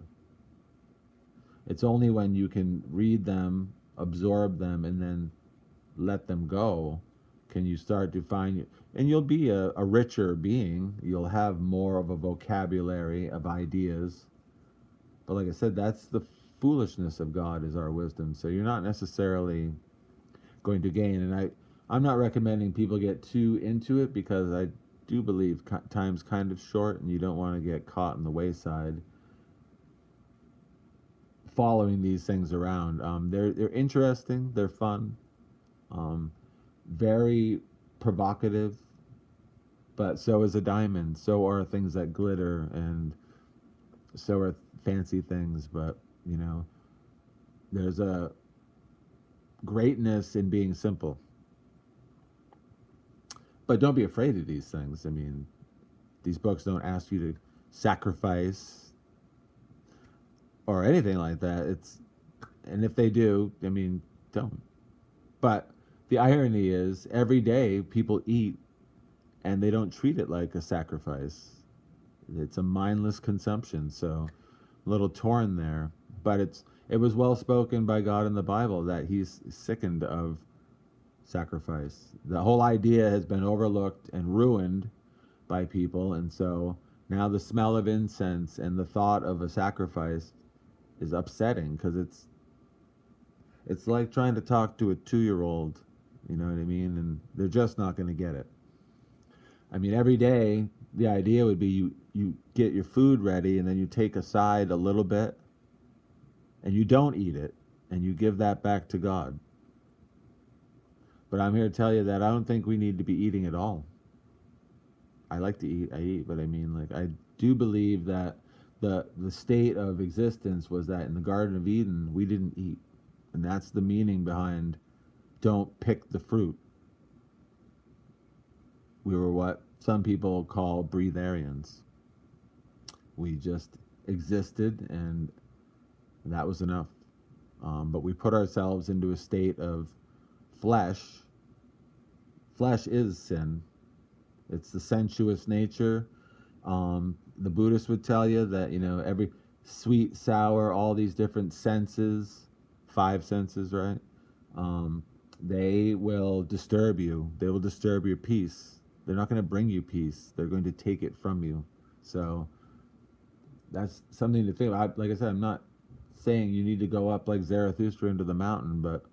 It's only when you can read them, absorb them, and then let them go can you start to find, and you'll be a richer being. You'll have more of a vocabulary of ideas. But like I said, that's the foolishness of God is our wisdom. So you're not necessarily going to gain. And I'm not recommending people get too into it because I do believe time's kind of short and you don't want to get caught in the wayside following these things around. They're interesting. They're fun. Very provocative. But so is a diamond. So are things that glitter, and so are fancy things. But there's a greatness in being simple. But don't be afraid of these things. I mean, these books don't ask you to sacrifice or anything like that. And if they do, I mean, don't. But the irony is, every day people eat and they don't treat it like a sacrifice. It's a mindless consumption. So a little torn there. But it was well spoken by God in the Bible that He's sickened of sacrifice. The whole idea has been overlooked and ruined by people, and so now the smell of incense and the thought of a sacrifice is upsetting because it's like trying to talk to a 2-year-old, you know what I mean? And they're just not going to get it. I mean, every day the idea would be you get your food ready and then you take aside a little bit and you don't eat it and you give that back to God. But I'm here to tell you that I don't think we need to be eating at all. I like to eat, I eat, but I mean, like, I do believe that the state of existence was that in the Garden of Eden, we didn't eat. And that's the meaning behind don't pick the fruit. We were what some people call breatharians. We just existed, and that was enough. But we put ourselves into a state of flesh. Flesh is sin. It's the sensuous nature. The Buddhists would tell you that, every sweet, sour, all these different senses, 5 senses, right? They will disturb you. They will disturb your peace. They're not going to bring you peace. They're going to take it from you. So that's something to think about. Like I said, I'm not saying you need to go up like Zarathustra into the mountain, but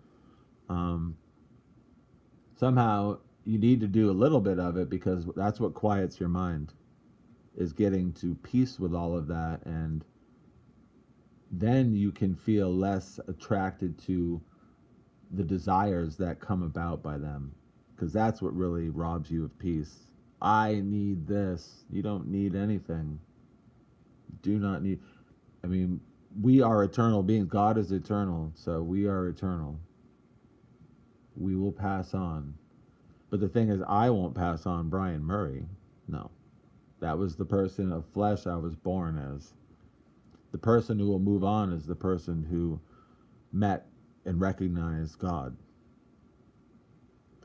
somehow you need to do a little bit of it because that's what quiets your mind, is getting to peace with all of that, and then you can feel less attracted to the desires that come about by them, because that's what really robs you of peace. I need this. You don't need anything. Do not need. I mean, we are eternal beings. God is eternal, so we are eternal. We will pass on. But the thing is, I won't pass on Brian Murray. No. That was the person of flesh I was born as. The person who will move on is the person who met and recognized God.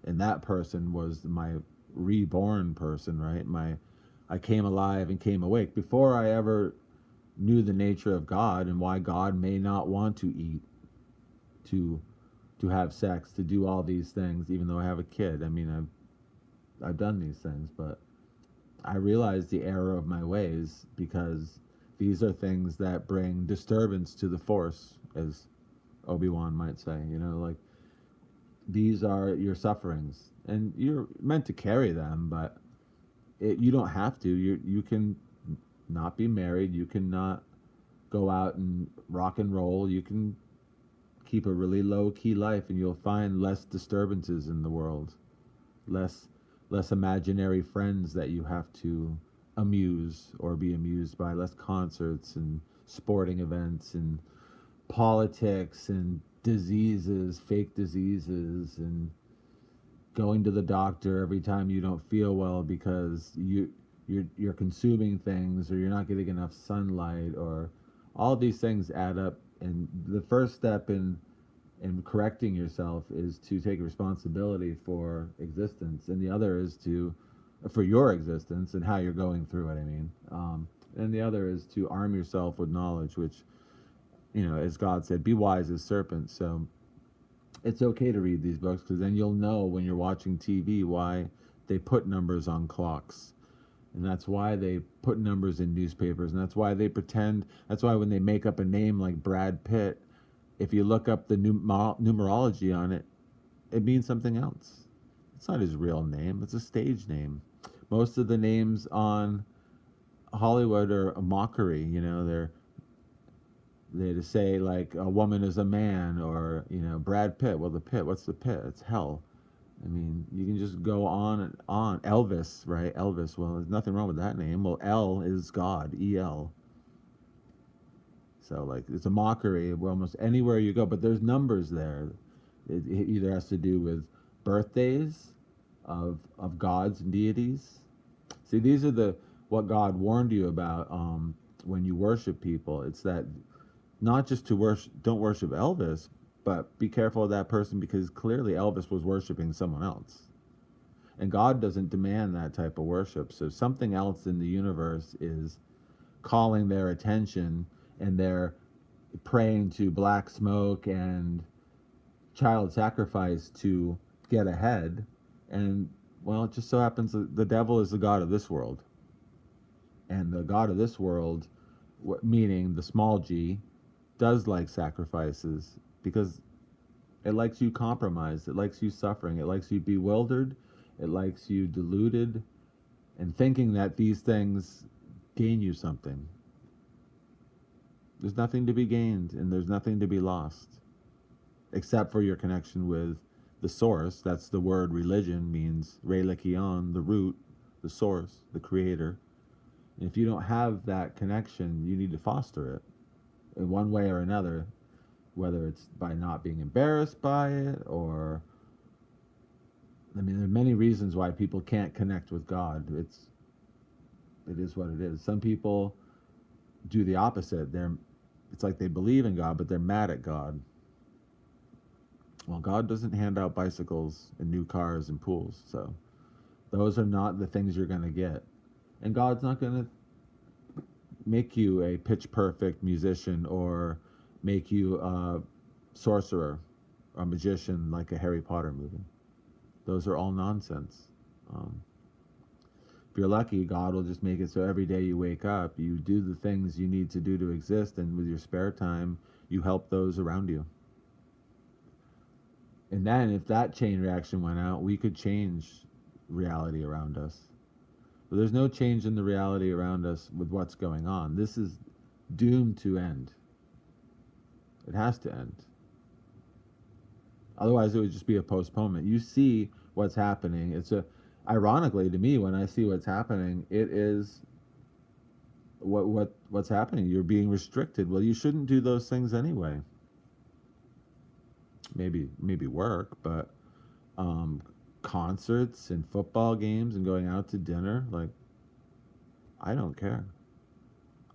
And that person was my reborn person, right? I came alive and came awake before I ever knew the nature of God and why God may not want to eat, to have sex, to do all these things, even though I have a kid. I mean, I've done these things, but I realize the error of my ways because these are things that bring disturbance to the force, as Obi-Wan might say. You know, like these are your sufferings, and you're meant to carry them, but you don't have to. You can not be married. You can not go out and rock and roll. You can keep a really low key life, and you'll find less disturbances in the world, less imaginary friends that you have to amuse or be amused by, less concerts and sporting events and politics and diseases, fake diseases, and going to the doctor every time you don't feel well because you're consuming things or you're not getting enough sunlight, or all these things add up. And the first step in correcting yourself is to take responsibility for existence, and the other is to for your existence and how you're going through it. I mean, and the other is to arm yourself with knowledge, which, you know, as God said, be wise as serpents. So it's okay to read these books because then you'll know when you're watching TV why they put numbers on clocks. And that's why they put numbers in newspapers. And that's why they pretend, that's why when they make up a name like Brad Pitt, if you look up the numerology on it, it means something else. It's not his real name, it's a stage name. Most of the names on Hollywood are a mockery, you know, they to say like a woman is a man, or, you know, Brad Pitt. Well, the pit, what's the pit? It's hell. I mean, you can just go on and on. Elvis, right? Elvis. Well, there's nothing wrong with that name. Well, L is God, E-L. So, like, it's a mockery almost anywhere you go. But there's numbers there. It either has to do with birthdays of gods and deities. See, these are what God warned you about when you worship people. It's that not just to worship, don't worship Elvis, but be careful of that person because clearly Elvis was worshiping someone else. And God doesn't demand that type of worship. So something else in the universe is calling their attention, and they're praying to black smoke and child sacrifice to get ahead. And, well, it just so happens that the devil is the god of this world. And the god of this world, meaning the small g, does like sacrifices because it likes you compromised, it likes you suffering, it likes you bewildered, it likes you deluded and thinking that these things gain you something. There's nothing to be gained and there's nothing to be lost except for your connection with the source. That's the word religion means, religion, the root, the source, the creator. And if you don't have that connection, you need to foster it in one way or another, whether it's by not being embarrassed by it, or, I mean, there are many reasons why people can't connect with God. It is what it is. Some people do the opposite. It's like they believe in God, but they're mad at God. Well, God doesn't hand out bicycles and new cars and pools, so those are not the things you're going to get. And God's not going to make you a pitch perfect musician or make you a sorcerer or a magician like a Harry Potter movie. Those are all nonsense. If you're lucky, God will just make it so every day you wake up, you do the things you need to do to exist, and with your spare time, you help those around you. And then if that chain reaction went out, we could change reality around us. But there's no change in the reality around us with what's going on. This is doomed to end. It has to end. Otherwise, it would just be a postponement. You see what's happening. Ironically to me, when I see what's happening, it is what's happening? You're being restricted. Well, you shouldn't do those things anyway. Maybe work, but um, concerts and football games and going out to dinner, like, I don't care.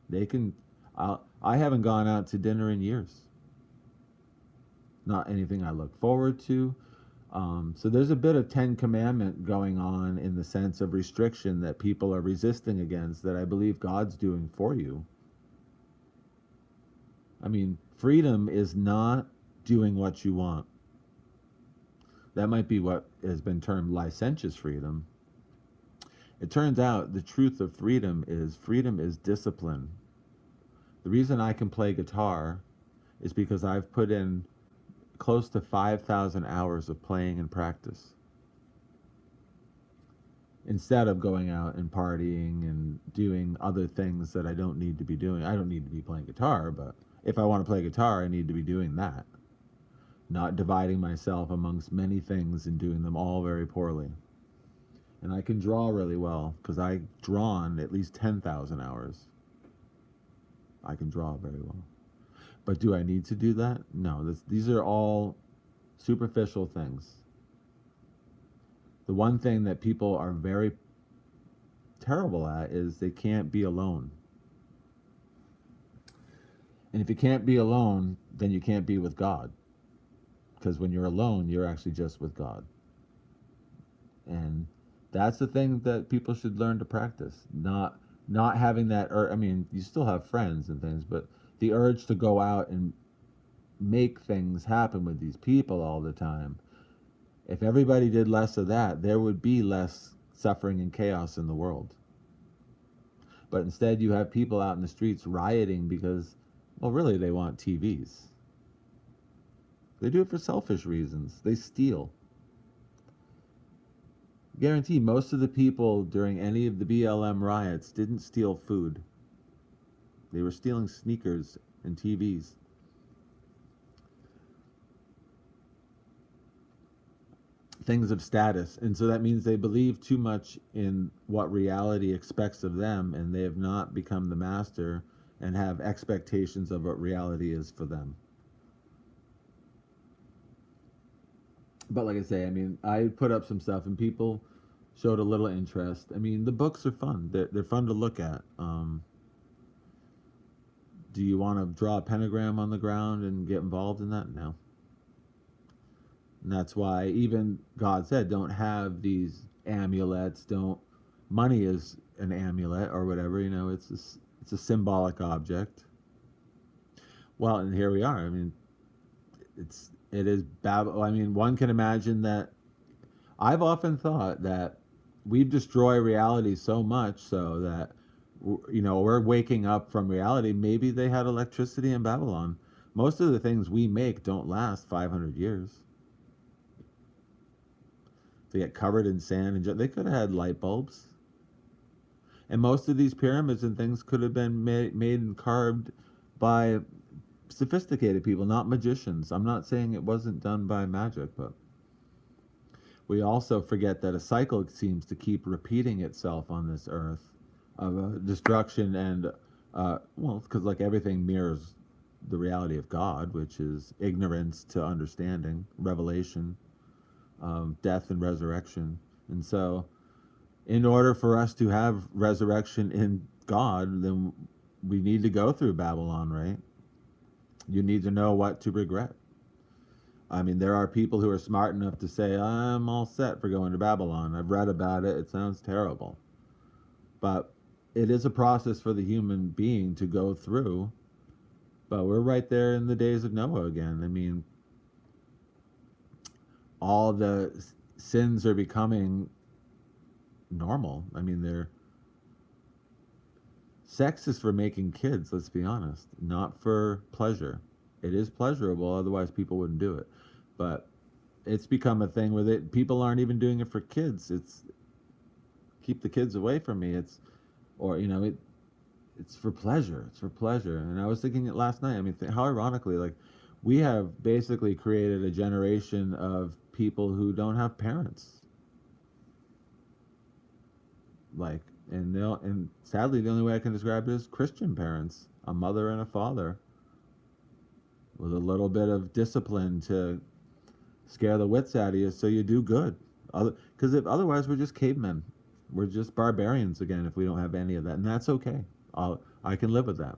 They can. I haven't gone out to dinner in years. Not anything I look forward to. So there's a bit of Ten Commandment going on in the sense of restriction that people are resisting against that I believe God's doing for you. I mean, freedom is not doing what you want. That might be what has been termed licentious freedom. It turns out the truth of freedom is discipline. The reason I can play guitar is because I've put in close to 5,000 hours of playing and practice. Instead of going out and partying and doing other things that I don't need to be doing. I don't need to be playing guitar, but if I want to play guitar, I need to be doing that. Not dividing myself amongst many things and doing them all very poorly. And I can draw really well because I've drawn at least 10,000 hours. I can draw very well. But do I need to do that? No, these are all superficial things. The one thing that people are very terrible at is they can't be alone. And if you can't be alone, then you can't be with God. Because when you're alone, you're actually just with God. And that's the thing that people should learn to practice. Not having that, I mean, you still have friends and things, but the urge to go out and make things happen with these people all the time. If everybody did less of that, there would be less suffering and chaos in the world. But instead, you have people out in the streets rioting because, well, really, they want TVs. They do it for selfish reasons. They steal. Guarantee most of the people during any of the BLM riots didn't steal food. They were stealing sneakers and TVs. Things of status. And so that means they believe too much in what reality expects of them, and they have not become the master and have expectations of what reality is for them. But like I say, I mean, I put up some stuff and people showed a little interest. I mean, the books are fun. They're fun to look at. Do you want to draw a pentagram on the ground and get involved in that? No. And that's why even God said, don't have these amulets. Money is an amulet or whatever. You know, it's a symbolic object. Well, and here we are. I mean, it is Babel. I mean, one can imagine that. I've often thought that we've destroyed reality so much so that, you know, we're waking up from reality. Maybe they had electricity in Babylon. Most of the things we make don't last 500 years. They get covered in sand and they could have had light bulbs. And most of these pyramids and things could have been made and carved by sophisticated people, not magicians. I'm not saying it wasn't done by magic, but we also forget that a cycle seems to keep repeating itself on this earth of destruction and, well, because like everything mirrors the reality of God, which is ignorance to understanding, revelation, death and resurrection. And so in order for us to have resurrection in God, then we need to go through Babylon, right? You need to know what to regret. I mean, there are people who are smart enough to say, I'm all set for going to Babylon. I've read about it. It sounds terrible. But it is a process for the human being to go through. But we're right there in the days of Noah again. I mean, all the sins are becoming normal. I mean, sex is for making kids, let's be honest, not for pleasure. It is pleasurable, otherwise people wouldn't do it. But it's become a thing where people aren't even doing it for kids. It's keep the kids away from me. It's for pleasure. It's for pleasure. And I was thinking it last night. I mean, how ironically, like, we have basically created a generation of people who don't have parents. Like, And sadly, the only way I can describe it is Christian parents, a mother and a father, with a little bit of discipline to scare the wits out of you so you do good. Because if otherwise we're just cavemen, we're just barbarians again if we don't have any of that, and that's okay. I can live with that.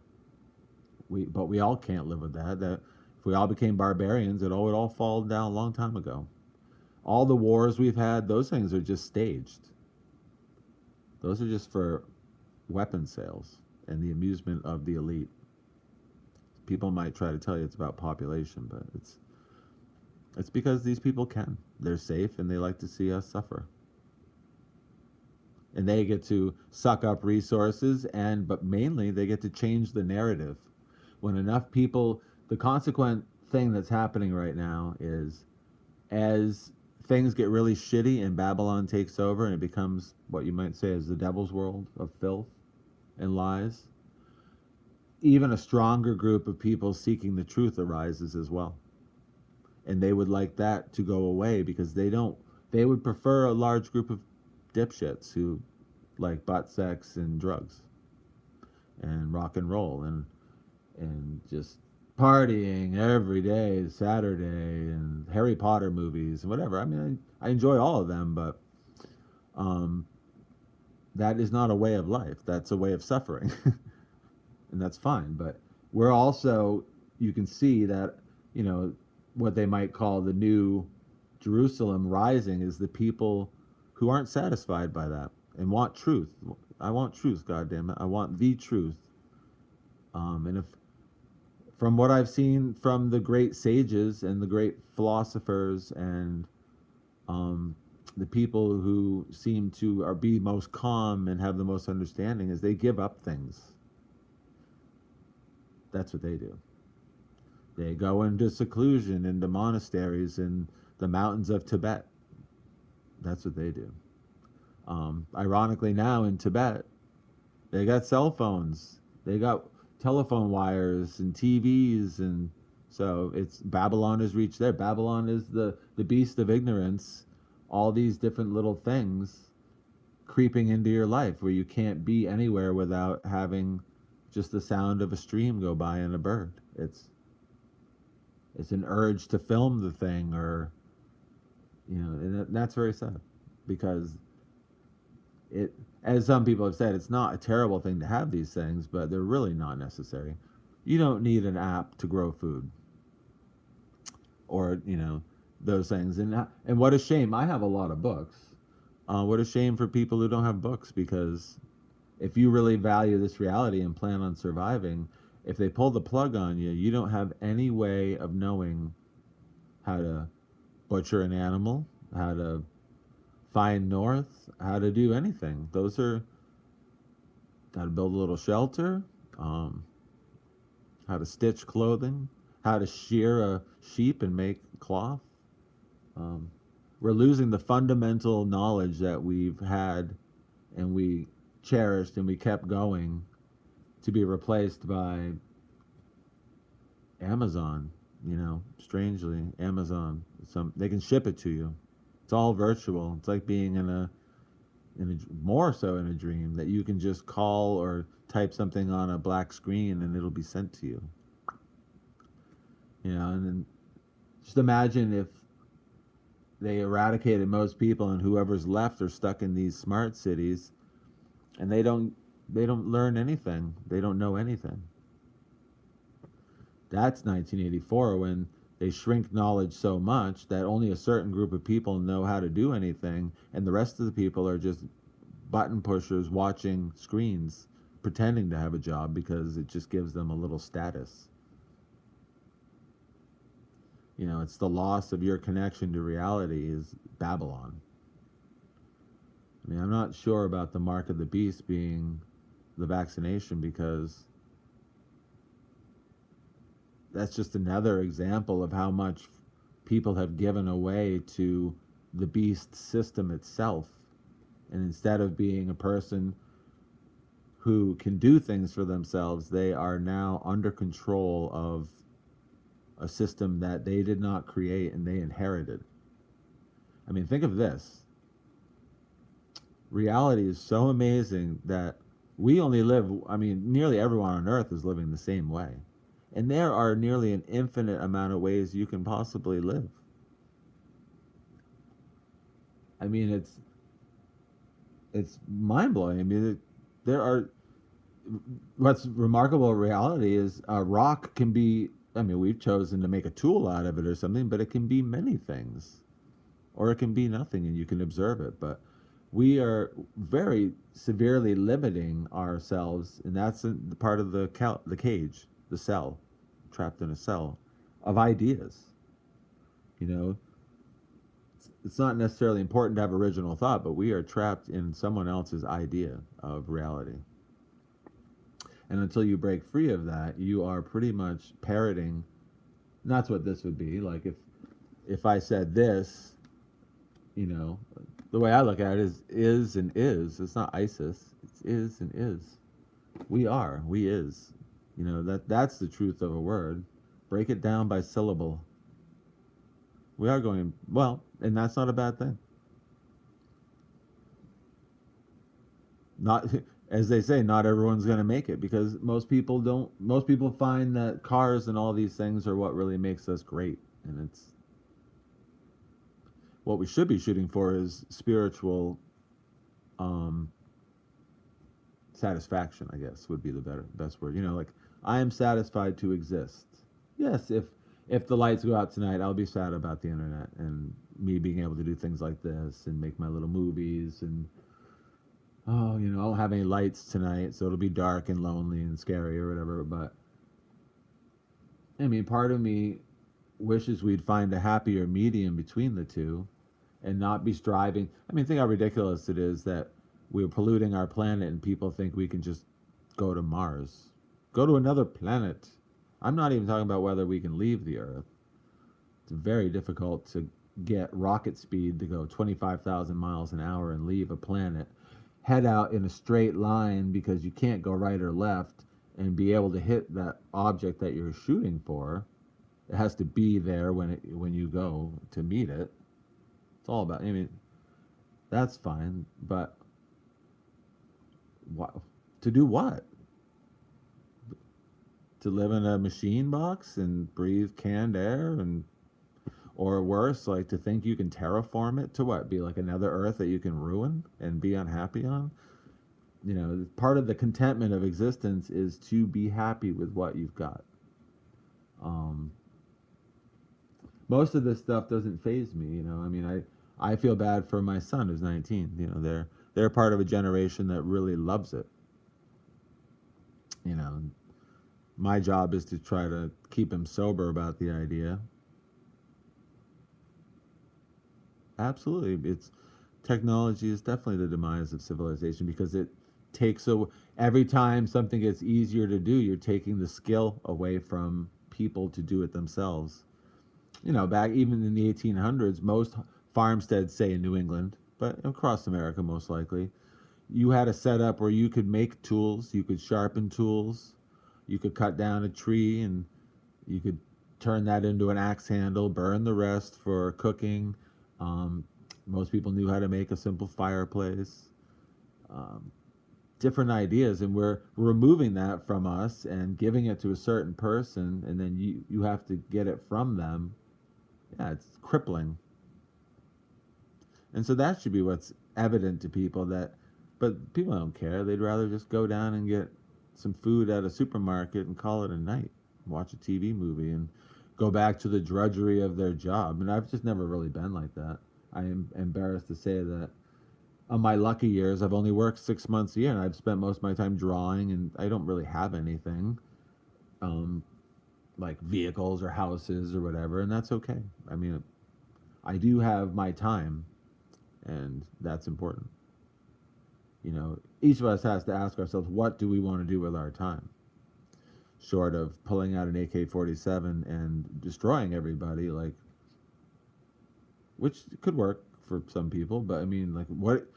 But we all can't live with that. That if we all became barbarians, it would all fall down a long time ago. All the wars we've had, those things are just staged. Those are just for weapon sales and the amusement of the elite. People might try to tell you it's about population, but it's because these people can. They're safe and they like to see us suffer. And they get to suck up resources, but mainly they get to change the narrative. When enough people, the consequent thing that's happening right now is, as things get really shitty and Babylon takes over and it becomes what you might say is the devil's world of filth and lies, even a stronger group of people seeking the truth arises as well. And they would like that to go away because they would prefer a large group of dipshits who like butt sex and drugs and rock and roll and just partying every day, Saturday, and Harry Potter movies and whatever. I mean, I enjoy all of them, but that is not a way of life. That's a way of suffering. And that's fine. But we're also, you can see that, what they might call the new Jerusalem rising is the people who aren't satisfied by that and want truth. I want truth, goddammit. I want the truth. And if, from what I've seen from the great sages and the great philosophers and the people who seem to be most calm and have the most understanding, is they give up things. That's what they do. They go into seclusion, into monasteries in the mountains of Tibet. That's what they do. Ironically, now in Tibet, they got cell phones. They got telephone wires and TVs, and so it's Babylon has reached there. Babylon is the beast of ignorance. All these different little things creeping into your life where you can't be anywhere without having just the sound of a stream go by and a bird. It's an urge to film the thing, or and that's very sad because it, as some people have said, it's not a terrible thing to have these things, but they're really not necessary. You don't need an app to grow food, or those things. And what a shame. I have a lot of books. What a shame for people who don't have books, because if you really value this reality and plan on surviving, if they pull the plug on you, you don't have any way of knowing how to butcher an animal, how to find north, how to do anything. Those are how to build a little shelter, how to stitch clothing, how to shear a sheep and make cloth. We're losing the fundamental knowledge that we've had and we cherished and we kept going, to be replaced by Amazon. Strangely, Amazon. They can ship it to you. It's all virtual. It's like being in a more so in a dream, that you can just call or type something on a black screen and it'll be sent to you. And then just imagine if they eradicated most people and whoever's left are stuck in these smart cities and they don't learn anything. They don't know anything. That's 1984, when they shrink knowledge so much that only a certain group of people know how to do anything, and the rest of the people are just button pushers watching screens, pretending to have a job because it just gives them a little status. It's the loss of your connection to reality is Babylon. I mean, I'm not sure about the mark of the beast being the vaccination, because that's just another example of how much people have given away to the beast system itself. And instead of being a person who can do things for themselves, they are now under control of a system that they did not create and they inherited. I mean, think of this. reality is so amazing that we only live, I mean, nearly everyone on earth is living the same way. And there are nearly an infinite amount of ways you can possibly live. I mean, it's mind blowing. I mean, there are, what's remarkable reality is a rock can be, I mean, we've chosen to make a tool out of it or something, but it can be many things, or it can be nothing and you can observe it. But we are very severely limiting ourselves, and that's the part of the cage, the cell, trapped in a cell of ideas. You know, it's not necessarily important to have original thought, but we are trapped in someone else's idea of reality. And until you break free of that, you are pretty much parroting. And that's what this would be like if I said this, you know, the way I look at it is and is. It's not ISIS. It's is and is. We are. We is. You know, that's the truth of a word. Break it down by syllable. We are going well, and that's not a bad thing. Not as they say, not everyone's going to make it because most people don't. Most people find that cars and all these things are what really makes us great, and it's what we should be shooting for is spiritual um, satisfaction. I guess would be the best word. You know, like I am satisfied to exist. Yes, if the lights go out tonight, I'll be sad about the internet and me being able to do things like this and make my little movies and oh, you know, I don't have any lights tonight, so it'll be dark and lonely and scary or whatever. But I mean, part of me wishes we'd find a happier medium between the two and not be striving. I mean, think how ridiculous it is that we're polluting our planet and people think we can just go to Mars, go to another planet. I'm not even talking about whether we can leave the Earth. It's very difficult to get rocket speed to go 25,000 miles an hour and leave a planet, head out in a straight line because you can't go right or left and be able to hit that object that you're shooting for. It has to be there when you go to meet it. It's all about. I mean, that's fine, but what to do what? To live in a machine box and breathe canned air and or worse, like to think you can terraform it to what? Be like another Earth that you can ruin and be unhappy on? You know, part of the contentment of existence is to be happy with what you've got. Um, Most of this stuff doesn't phase me. You know, I mean, I feel bad for my son who's 19. You know, they're part of a generation that really loves it. You know, my job is to try to keep him sober about the idea. Absolutely, it's technology is definitely the demise of civilization because it takes a every time something gets easier to do, you're taking the skill away from people to do it themselves. You know, back even in the 1800s, most farmsteads, say in New England, but across America most likely, you had a setup where you could make tools, you could sharpen tools, you could cut down a tree and you could turn that into an axe handle, burn the rest for cooking. Um, Most people knew how to make a simple fireplace. Um, Different ideas, and we're removing that from us and giving it to a certain person, and then you have to get it from them. Yeah, it's crippling. And so that should be what's evident to people that, but people don't care. They'd rather just go down and get some food at a supermarket and call it a night, watch a TV movie, and go back to the drudgery of their job. And I've just never really been like that. I am embarrassed to say that on my lucky years, I've only worked 6 months a year, and I've spent most of my time drawing, and I don't really have anything, um, like vehicles or houses or whatever, and that's okay. I mean, I do have my time, and that's important. You know, each of us has to ask ourselves, what do we want to do with our time? Short of pulling out an AK-47 and destroying everybody, like, which could work for some people, but I mean, like, what,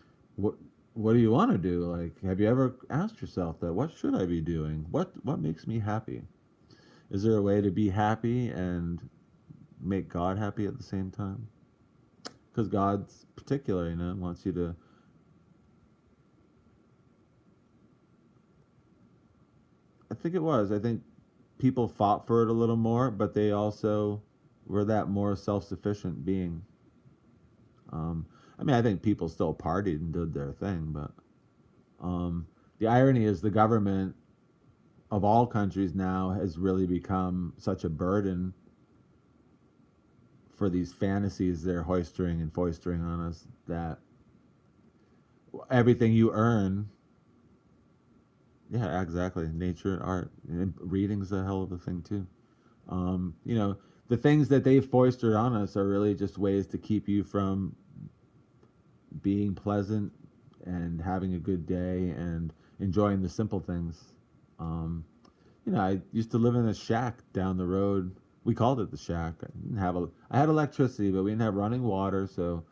what do you want to do? Like, have you ever asked yourself that? What should I be doing? What makes me happy? Is there a way to be happy and make God happy at the same time? Because God's particular, you know, wants you to I think it was. I think people fought for it a little more, but they also were that more self-sufficient being. Um, I mean, I think people still partied and did their thing, but the irony is the government of all countries now has really become such a burden for these fantasies they're hoistering and foistering on us that everything you earn, yeah, exactly, nature and art, and reading's a hell of a thing too. You know, the things that they've foisted on us are really just ways to keep you from being pleasant and having a good day and enjoying the simple things. Um, you know, I used to live in a shack down the road. We called it the shack. I had electricity, but we didn't have running water, so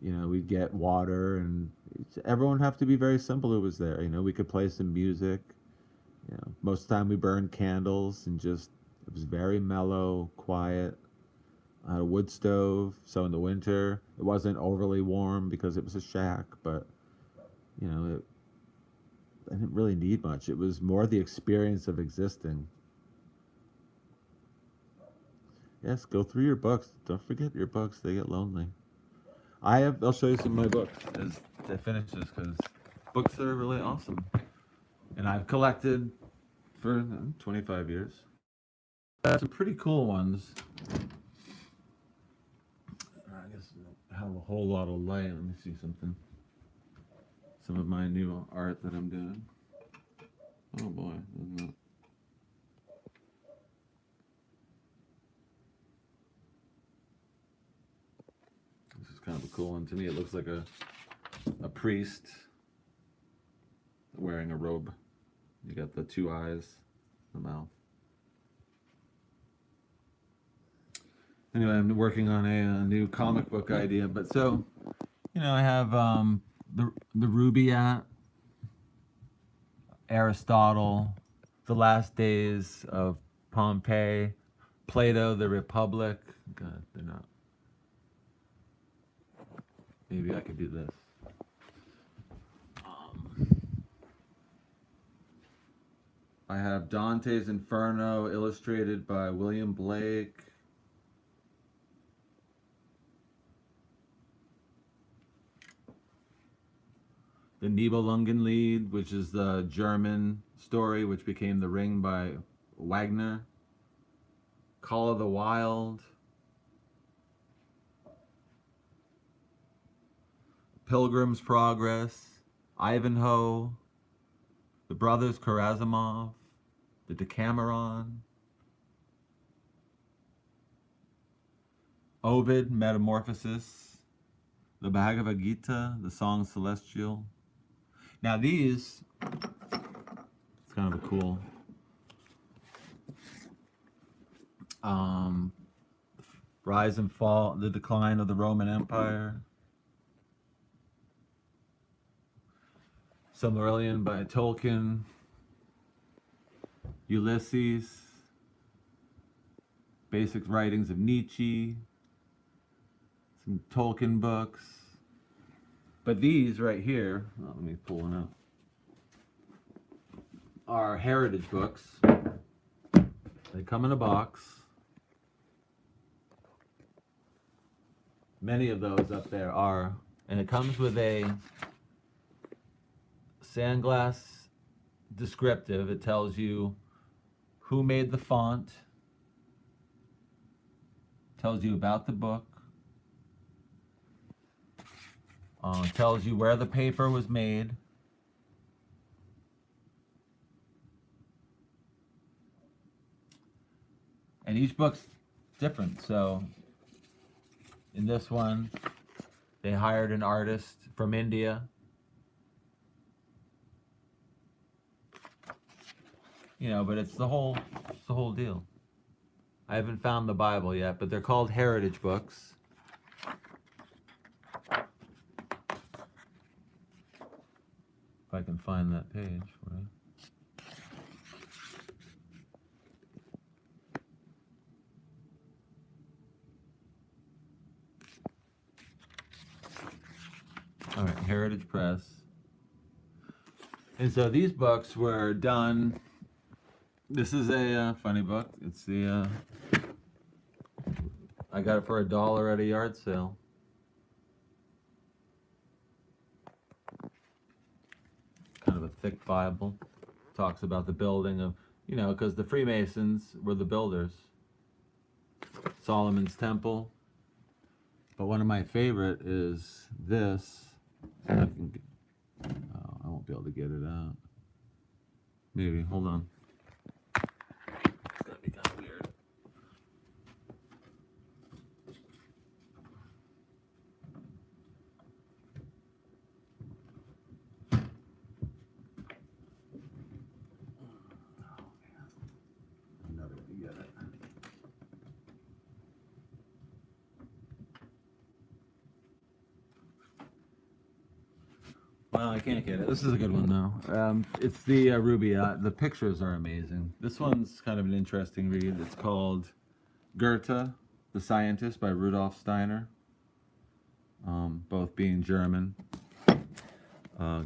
you know, we'd get water, and everyone would have to be very simple who was there. You know, we could play some music. You know, most of the time we burned candles and just it was very mellow, quiet. I had a wood stove, so in the winter it wasn't overly warm because it was a shack, but you know, I didn't really need much. It was more the experience of existing. Yes, go through your books. Don't forget your books; they get lonely. I'll show you some of my books as I finish this because books are really awesome, and I've collected for 25 years. Some pretty cool ones. I guess I have a whole lot of light. Let me see something. Some of my new art that I'm doing. Oh boy, this is kind of a cool one. To me, it looks like a priest wearing a robe. You got the two eyes, the mouth. Anyway, I'm working on a new comic book idea, but so you know, I have the Rubaiyat, Aristotle, The Last Days of Pompeii, Plato, The Republic. God, they're not. Maybe I could do this. I have Dante's Inferno, illustrated by William Blake. The Nibelungenlied, which is the German story which became The Ring by Wagner. Call of the Wild. Pilgrim's Progress. Ivanhoe. The Brothers Karamazov. The Decameron. Ovid, Metamorphosis. The Bhagavad Gita, the Song Celestial. Now these, it's kind of a cool, Rise and Fall, the Decline of the Roman Empire. Silmarillion by Tolkien. Ulysses. Basic Writings of Nietzsche. Some Tolkien books. But these right here, let me pull one out, are heritage books. They come in a box. Many of those up there are, and it comes with a sandglass descriptive. It tells you who made the font, tells you about the book, tells you where the paper was made. And each book's different. So in this one, they hired an artist from India. You know, but it's the whole deal. I haven't found the Bible yet, but they're called heritage books. If I can find that page for you. All right, Heritage Press. And so these books were done This is a funny book. It's the I got it for $1 at a yard sale. Kind of a thick Bible. Talks about the building of, because the Freemasons were the builders. Solomon's Temple. But one of my favorite is this. I won't be able to get it out. Maybe. Hold on. It's gonna be kind of weird. I'm never gonna get it. Well, I can't get it. This is a good one though. It's the Ruby. The pictures are amazing. This one's kind of an interesting read. It's called Goethe, the Scientist by Rudolf Steiner. Both being German.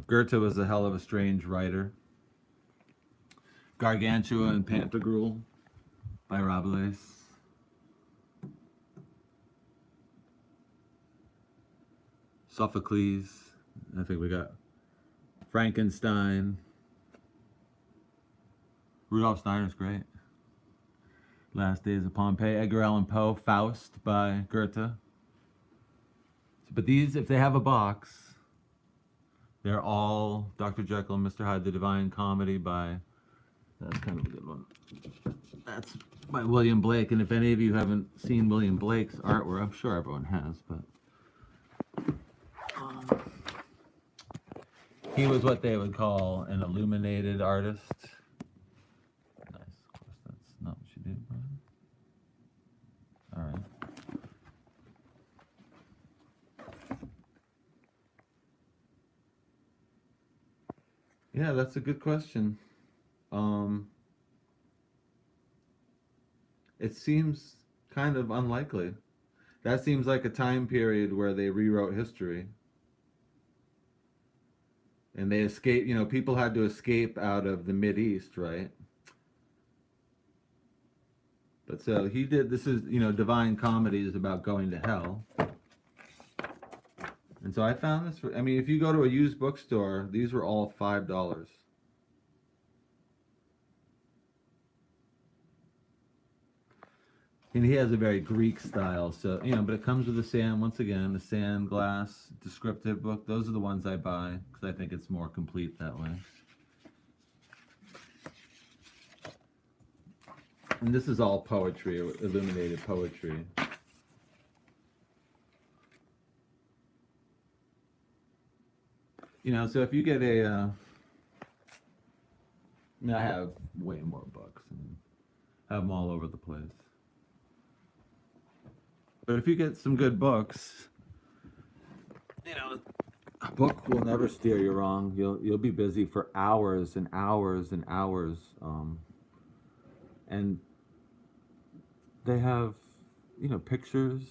Goethe was a hell of a strange writer. Gargantua and Pantagruel by Rabelais. Sophocles. I think we got Frankenstein. Rudolf Steiner's great. Last Days of Pompeii. Edgar Allan Poe. Faust by Goethe. But these, if they have a box, they're all Dr. Jekyll and Mr. Hyde, The Divine Comedy by, that's kind of a good one. That's by William Blake. And if any of you haven't seen William Blake's artwork, I'm sure everyone has, but he was what they would call an illuminated artist. Nice. Of course, that's not what you did, Brian. All right. Yeah, that's a good question. It seems kind of unlikely. That seems like a time period where they rewrote history. And they escaped, people had to escape out of the Mideast, right? But so he did, this is, Divine Comedy is about going to hell. And so I found this, if you go to a used bookstore, these were all $5. And he has a very Greek style, so, but it comes with a sand, once again, the sand glass descriptive book. Those are the ones I buy, because I think it's more complete that way. And this is all poetry, or illuminated poetry. So if you get I have way more books and have them all over the place. But if you get some good books, a book will never steer you wrong. You'll be busy for hours and hours and hours, and they have, pictures.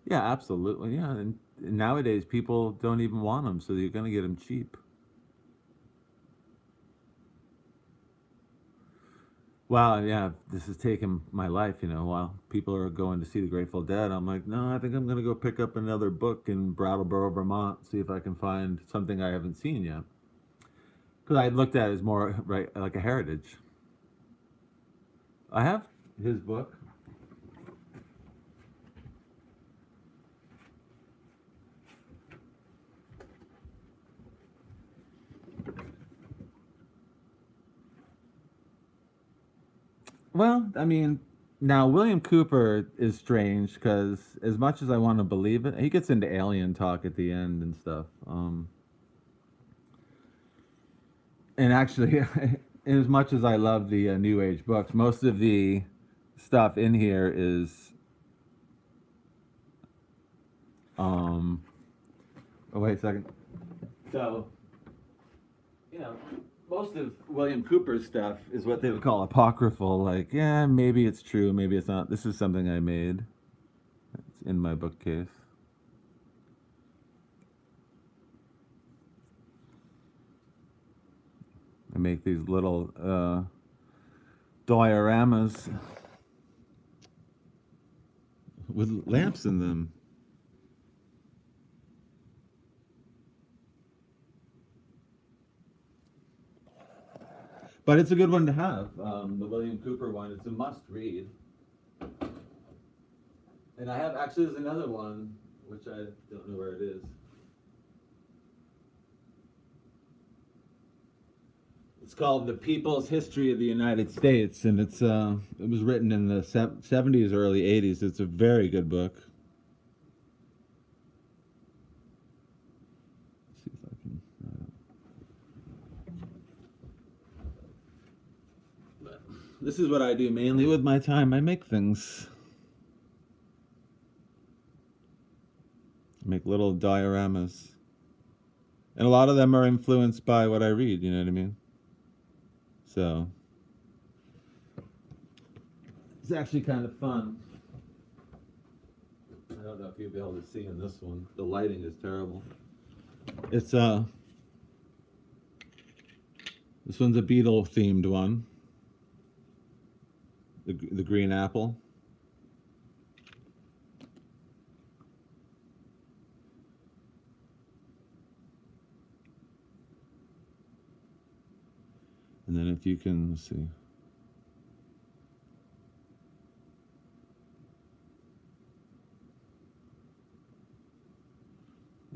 Yeah, absolutely. Yeah, and nowadays people don't even want them, so you're gonna get them cheap. Well, yeah, this has taken my life, while people are going to see the Grateful Dead, I'm like, no, I think I'm going to go pick up another book in Brattleboro, Vermont, see if I can find something I haven't seen yet. Because I looked at it as more right like a heritage. I have his book. Well, now William Cooper is strange because as much as I want to believe it, he gets into alien talk at the end and stuff. And actually, as much as I love the New Age books, most of the stuff in here is. Oh, wait a second. So, most of William Cooper's stuff is what they would call apocryphal. Like, yeah, maybe it's true, maybe it's not. This is something I made. It's in my bookcase. I make these little dioramas with lamps in them. But it's a good one to have. The William Cooper one. It's a must read. And I have actually there's another one which I don't know where it is. It's called The People's History of the United States, and it was written in the 70s, early 80s. It's a very good book. Let's see if I can. But this is what I do mainly with my time. I make things. I make little dioramas. And a lot of them are influenced by what I read, you know what I mean? So it's actually kind of fun. I don't know if you'll be able to see in this one. The lighting is terrible. It's this one's a beetle themed one. The green apple. And then if you can, let's see.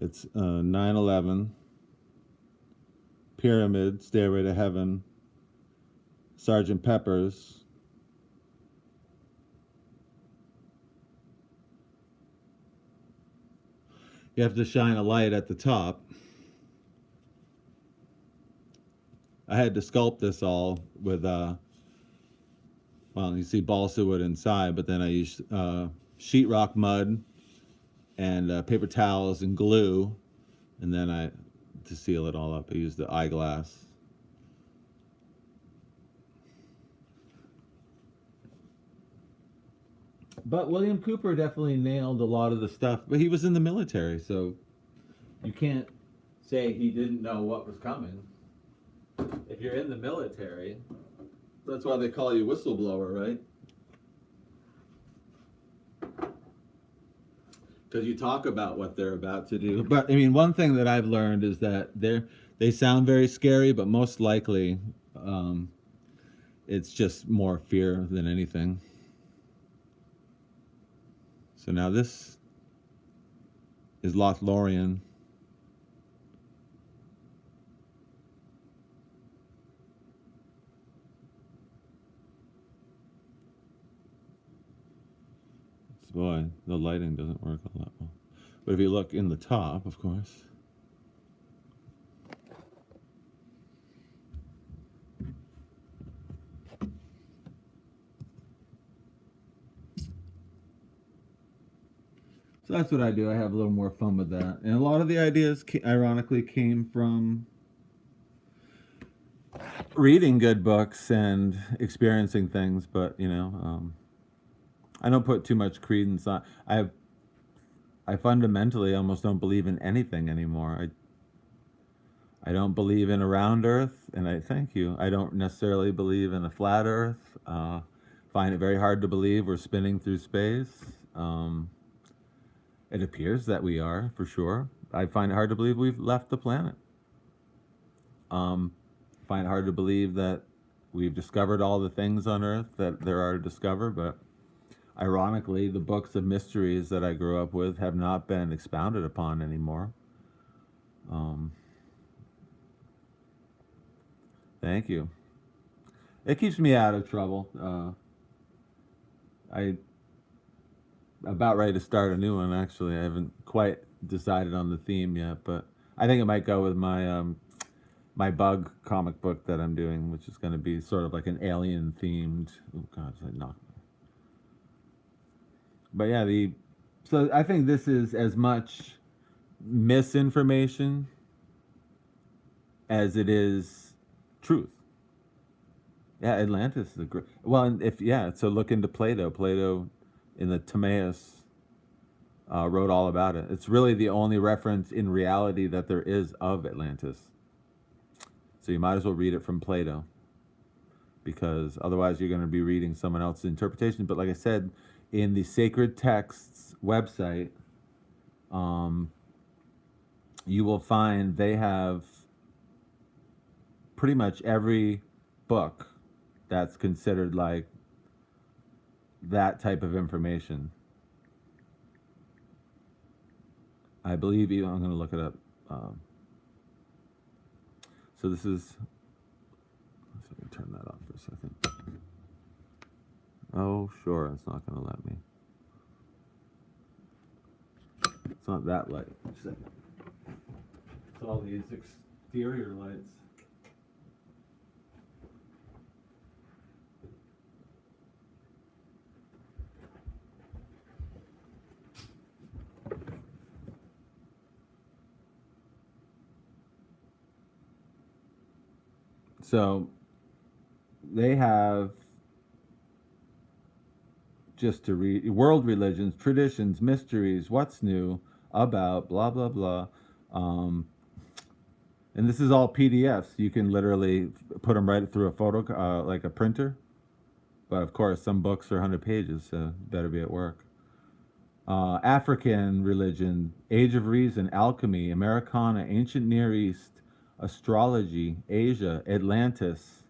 It's 9/11, Pyramid, Stairway to Heaven, Sergeant Pepper's, you have to shine a light at the top. I had to sculpt this all with, well, you see balsa wood inside, but then I used sheetrock mud and paper towels and glue, and then to seal it all up, I used the eyeglass. But William Cooper definitely nailed a lot of the stuff, but he was in the military, so you can't say he didn't know what was coming. If you're in the military, that's why they call you whistleblower, right? Because you talk about what they're about to do. But I mean, one thing that I've learned is that they sound very scary, but most likely it's just more fear than anything. So now this is Lothlorien. Boy, the lighting doesn't work a lot well. But if you look in the top, of course. So that's what I do. I have a little more fun with that. And a lot of the ideas, ironically, came from reading good books and experiencing things, but, you know, I don't put too much credence on. I fundamentally almost don't believe in anything anymore. I don't believe in a round Earth, and I thank you. I don't necessarily believe in a flat Earth. Find it very hard to believe we're spinning through space. It appears that we are, for sure. I find it hard to believe we've left the planet. Find it hard to believe that we've discovered all the things on Earth that there are to discover, but ironically, the books of mysteries that I grew up with have not been expounded upon anymore. Thank you. It keeps me out of trouble. I'm about ready to start a new one, actually. I haven't quite decided on the theme yet, but I think it might go with my my bug comic book that I'm doing, which is going to be sort of like an alien themed. Oh God, I knocked. But yeah, so I think this is as much misinformation as it is truth. Yeah, Atlantis is a great. Well, so look into Plato. Plato, in the Timaeus, wrote all about it. It's really the only reference in reality that there is of Atlantis. So you might as well read it from Plato. because otherwise you're going to be reading someone else's interpretation. But like I said, in the Sacred Texts website, you will find they have pretty much every book that's considered like that type of information. I believe even, I'm going to look it up. So this is, let me turn that off for a second. Oh, sure, it's not going to let me. It's not that light. Just a second. It's all these exterior lights. So they have, just to read, world religions, traditions, mysteries, what's new, about, blah, blah, blah. And this is all PDFs. You can literally put them right through a photo, like a printer. But of course, some books are 100 pages, so better be at work. African religion, Age of Reason, alchemy, Americana, ancient Near East, astrology, Asia, Atlantis,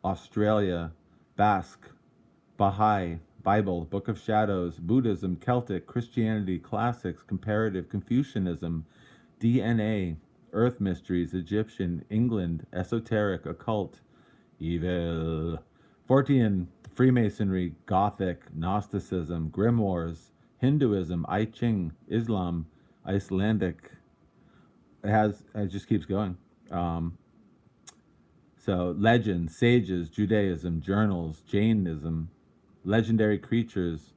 Australia, Basque, Baha'i, Bible, Book of Shadows, Buddhism, Celtic, Christianity, classics, comparative, Confucianism, DNA, Earth mysteries, Egyptian, England, esoteric, occult, evil, Fortean, Freemasonry, Gothic, Gnosticism, grimoires, Hinduism, I Ching, Islam, Icelandic. It just keeps going. So legends, sages, Judaism, journals, Jainism, legendary creatures,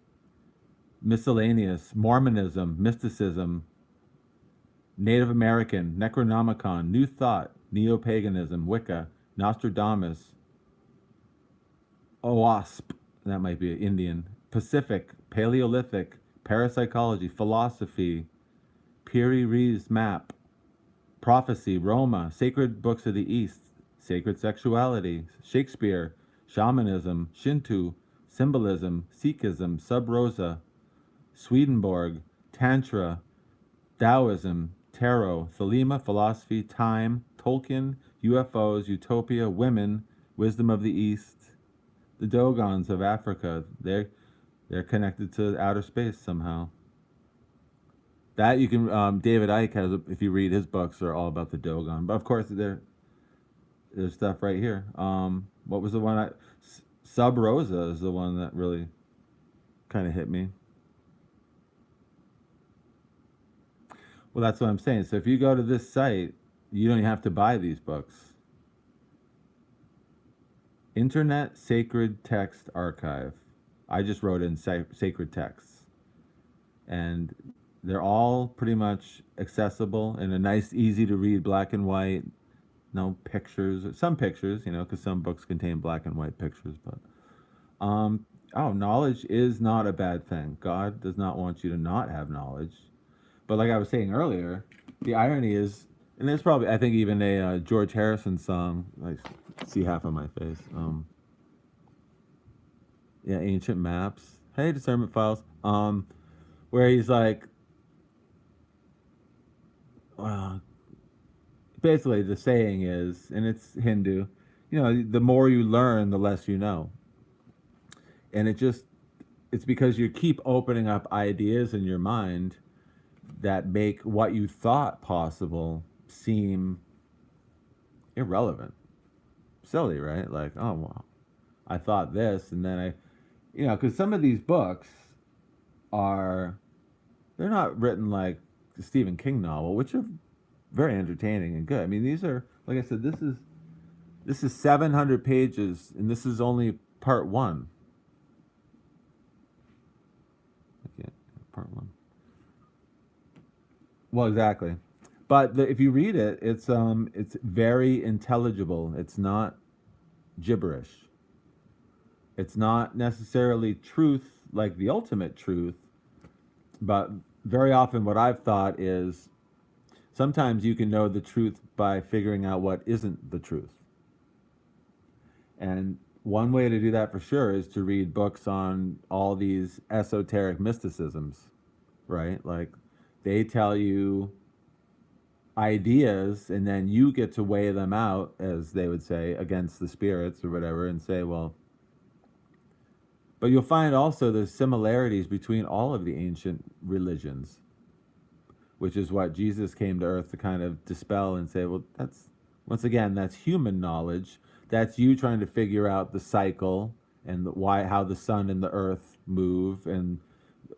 miscellaneous, Mormonism, mysticism, Native American, Necronomicon, New Thought, Neo-Paganism, Wicca, Nostradamus, OWASP, that might be Indian, Pacific, Paleolithic, parapsychology, philosophy, Piri Reis map, prophecy, Roma, sacred books of the East, sacred sexuality, Shakespeare, shamanism, Shinto, symbolism, Sikhism, Sub Rosa, Swedenborg, Tantra, Taoism, tarot, Thelema, philosophy, time, Tolkien, UFOs, utopia, women, wisdom of the East, the Dogons of Africa. They're connected to outer space somehow. That you can, David Icke has, if you read his books, are all about the Dogon. But of course, there's stuff right here. What was the one? Sub Rosa is the one that really kind of hit me. Well, that's what I'm saying. So if you go to this site, you don't have to buy these books. Internet Sacred Text Archive. I just wrote in sacred texts. And they're all pretty much accessible in a nice, easy to read black and white. No pictures. Some pictures, because some books contain black and white pictures. But, knowledge is not a bad thing. God does not want you to not have knowledge. But like I was saying earlier, the irony is, and there's probably, I think, even a George Harrison song. I see half of my face. Yeah, Ancient Maps. Hey, Discernment Files. Where he's like, basically the saying is, and it's Hindu, the more you learn, the less you know. And it's because you keep opening up ideas in your mind that make what you thought possible seem irrelevant. Silly, right? Like, oh, well, I thought this, and then because some of these books they're not written like the Stephen King novel, which are very entertaining and good. I mean, these are, like I said, this is 700 pages, and this is only part one. Okay, part one. Well, exactly. But if you read it, it's very intelligible. It's not gibberish. It's not necessarily truth, like the ultimate truth, but very often what I've thought is sometimes you can know the truth by figuring out what isn't the truth. And one way to do that for sure is to read books on all these esoteric mysticisms, right? Like they tell you ideas and then you get to weigh them out, as they would say, against the spirits or whatever, and say, well, but you'll find also there's similarities between all of the ancient religions, which is what Jesus came to earth to kind of dispel and say, well, that's, once again, that's human knowledge. That's you trying to figure out the cycle and why, how the sun and the earth move, and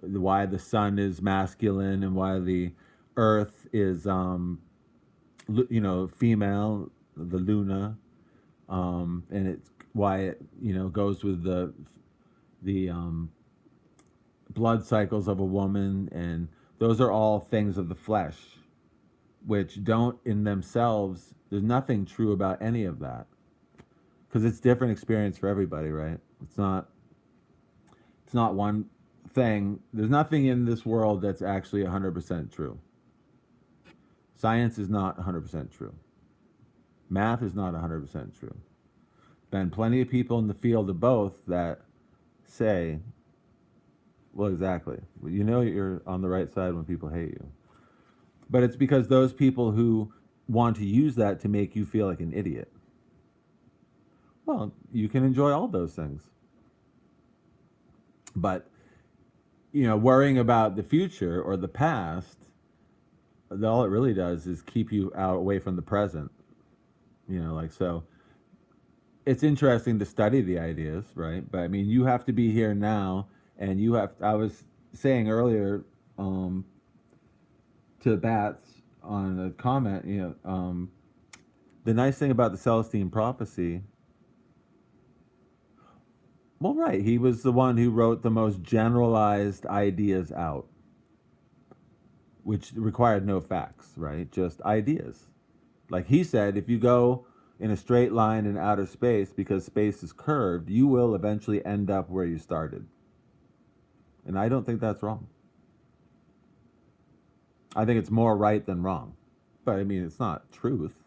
why the sun is masculine and why the earth is, female, the Luna, and it's why it, goes with the blood cycles of a woman, and those are all things of the flesh, which don't in themselves. There's nothing true about any of that because it's different experience for everybody, right? It's not. It's not one thing. There's nothing in this world that's actually 100% true. Science is not 100% true. Math is not 100% true. Been plenty of people in the field of both that say, well, exactly. You know you're on the right side when people hate you. But it's because those people who want to use that to make you feel like an idiot. Well, you can enjoy all those things. But, worrying about the future or the past, all it really does is keep you out away from the present. So it's interesting to study the ideas, right? But I mean, you have to be here now, and I was saying earlier to Bats on a comment, the nice thing about the Celestine prophecy. Well, right, he was the one who wrote the most generalized ideas out, which required no facts, right? Just ideas. Like he said, if you go in a straight line in outer space, because space is curved, you will eventually end up where you started. And I don't think that's wrong. I think it's more right than wrong. But I mean, it's not truth.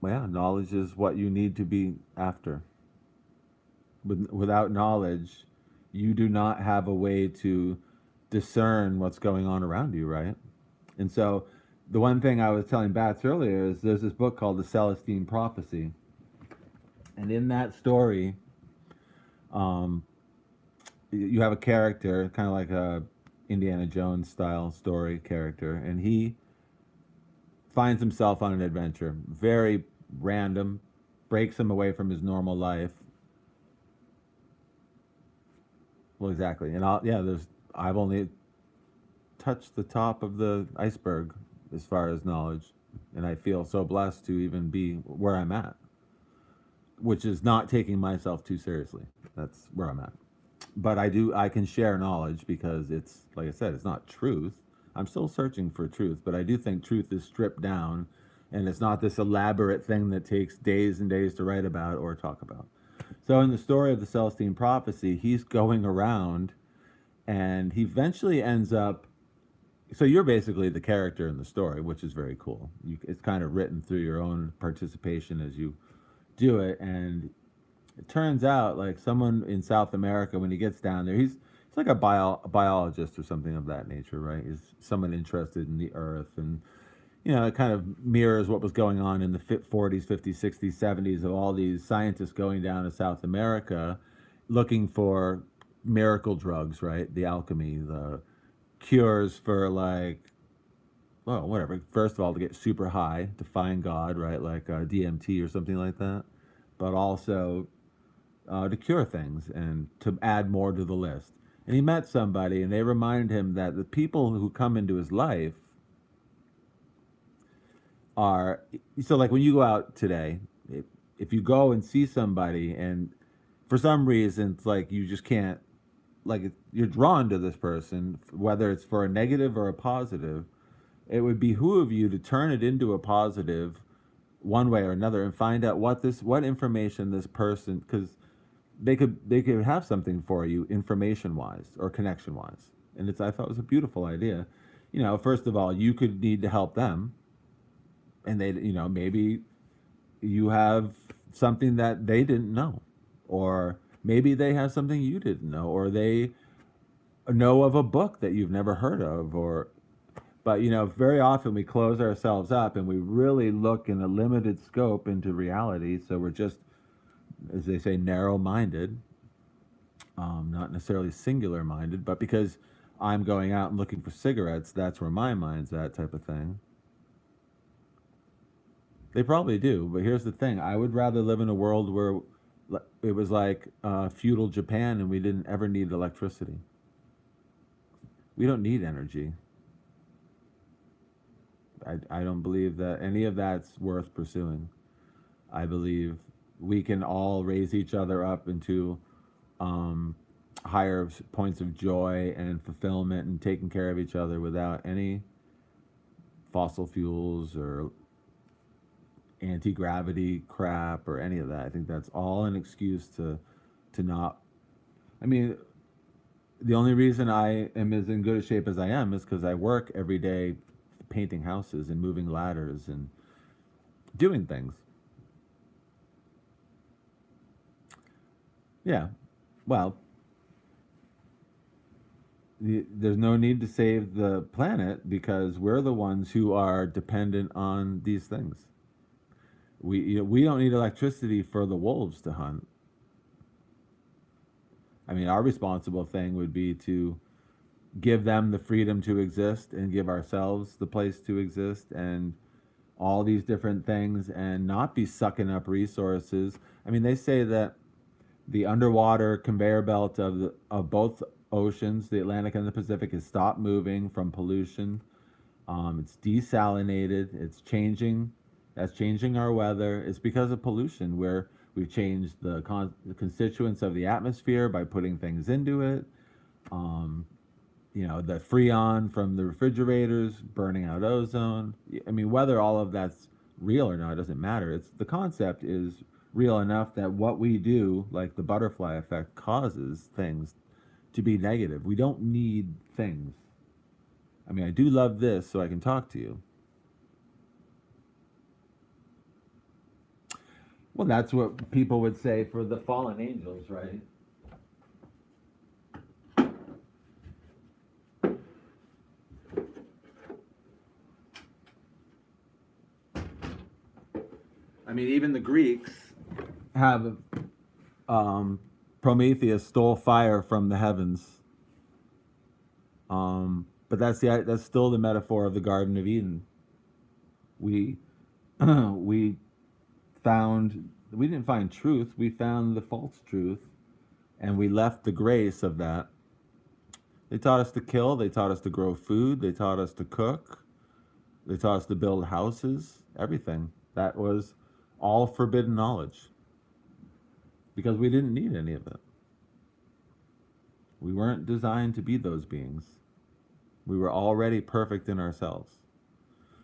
Well, yeah, knowledge is what you need to be after. Without knowledge, you do not have a way to discern what's going on around you, right? And so, the one thing I was telling Bats earlier is there's this book called The Celestine Prophecy. And in that story, um, you have a character, kind of like a Indiana Jones style story character, and he finds himself on an adventure, very random, breaks him away from his normal life. Well, exactly, and I've only touched the top of the iceberg as far as knowledge, and I feel so blessed to even be where I'm at, which is not taking myself too seriously. That's where I'm at. But I can share knowledge because it's, like I said, it's not truth. I'm still searching for truth, but I do think truth is stripped down, and it's not this elaborate thing that takes days and days to write about or talk about. So in the story of the Celestine prophecy, he's going around, and he eventually ends up. So you're basically the character in the story, which is very cool. It's kind of written through your own participation as you do it, and it turns out like someone in South America, when he gets down there, he's like a biologist or something of that nature, right? He's someone interested in the earth, and it kind of mirrors what was going on in the 40s, 50s, 60s, 70s of all these scientists going down to South America looking for miracle drugs, right? The alchemy, the cures for like, well, whatever. First of all, to get super high, to find God, right? Like DMT or something like that. But also to cure things and to add more to the list. And he met somebody, and they reminded him that the people who come into his life are, so like when you go out today, if you go and see somebody and for some reason it's like you just can't, like you're drawn to this person, whether it's for a negative or a positive, it would behoove you to turn it into a positive one way or another and find out what information this person, because they could have something for you information wise or connection wise. And I thought it was a beautiful idea. First of all, you could need to help them, and they, maybe you have something that they didn't know, or maybe they have something you didn't know, or they know of a book that you've never heard of, or but very often we close ourselves up and we really look in a limited scope into reality, so we're just, as they say, narrow-minded, not necessarily singular-minded, but because I'm going out and looking for cigarettes, that's where my mind's at, type of thing. They probably do, but here's the thing: I would rather live in a world where it was like feudal Japan and we didn't ever need electricity. We don't need energy. I don't believe that any of that's worth pursuing. I believe we can all raise each other up into higher points of joy and fulfillment and taking care of each other without any fossil fuels or anti-gravity crap or any of that. I think that's all an excuse to not. I mean, the only reason I am as in good a shape as I am is because I work every day painting houses and moving ladders and doing things. Yeah. Well, there's no need to save the planet because we're the ones who are dependent on these things. We don't need electricity for the wolves to hunt. I mean, our responsible thing would be to give them the freedom to exist and give ourselves the place to exist and all these different things and not be sucking up resources. I mean, they say that the underwater conveyor belt of both oceans, the Atlantic and the Pacific, has stopped moving from pollution. It's desalinated. It's changing. That's changing our weather. It's because of pollution, where we've changed the constituents of the atmosphere by putting things into it. The freon from the refrigerators burning out ozone. I mean, whether all of that's real or not doesn't matter. It's the concept is real enough that what we do, like the butterfly effect, causes things to be negative. We don't need things. I mean, I do love this, so I can talk to you. Well, that's what people would say for the fallen angels, right? I mean, even the Greeks have Prometheus stole fire from the heavens. But that's still the metaphor of the Garden of Eden. We we we didn't find truth. We found the false truth, and we left the grace of that. They taught us to kill. They taught us to grow food. They taught us to cook. They taught us to build houses. Everything that was all forbidden knowledge because we didn't need any of it. We weren't designed to be those beings. We were already perfect in ourselves.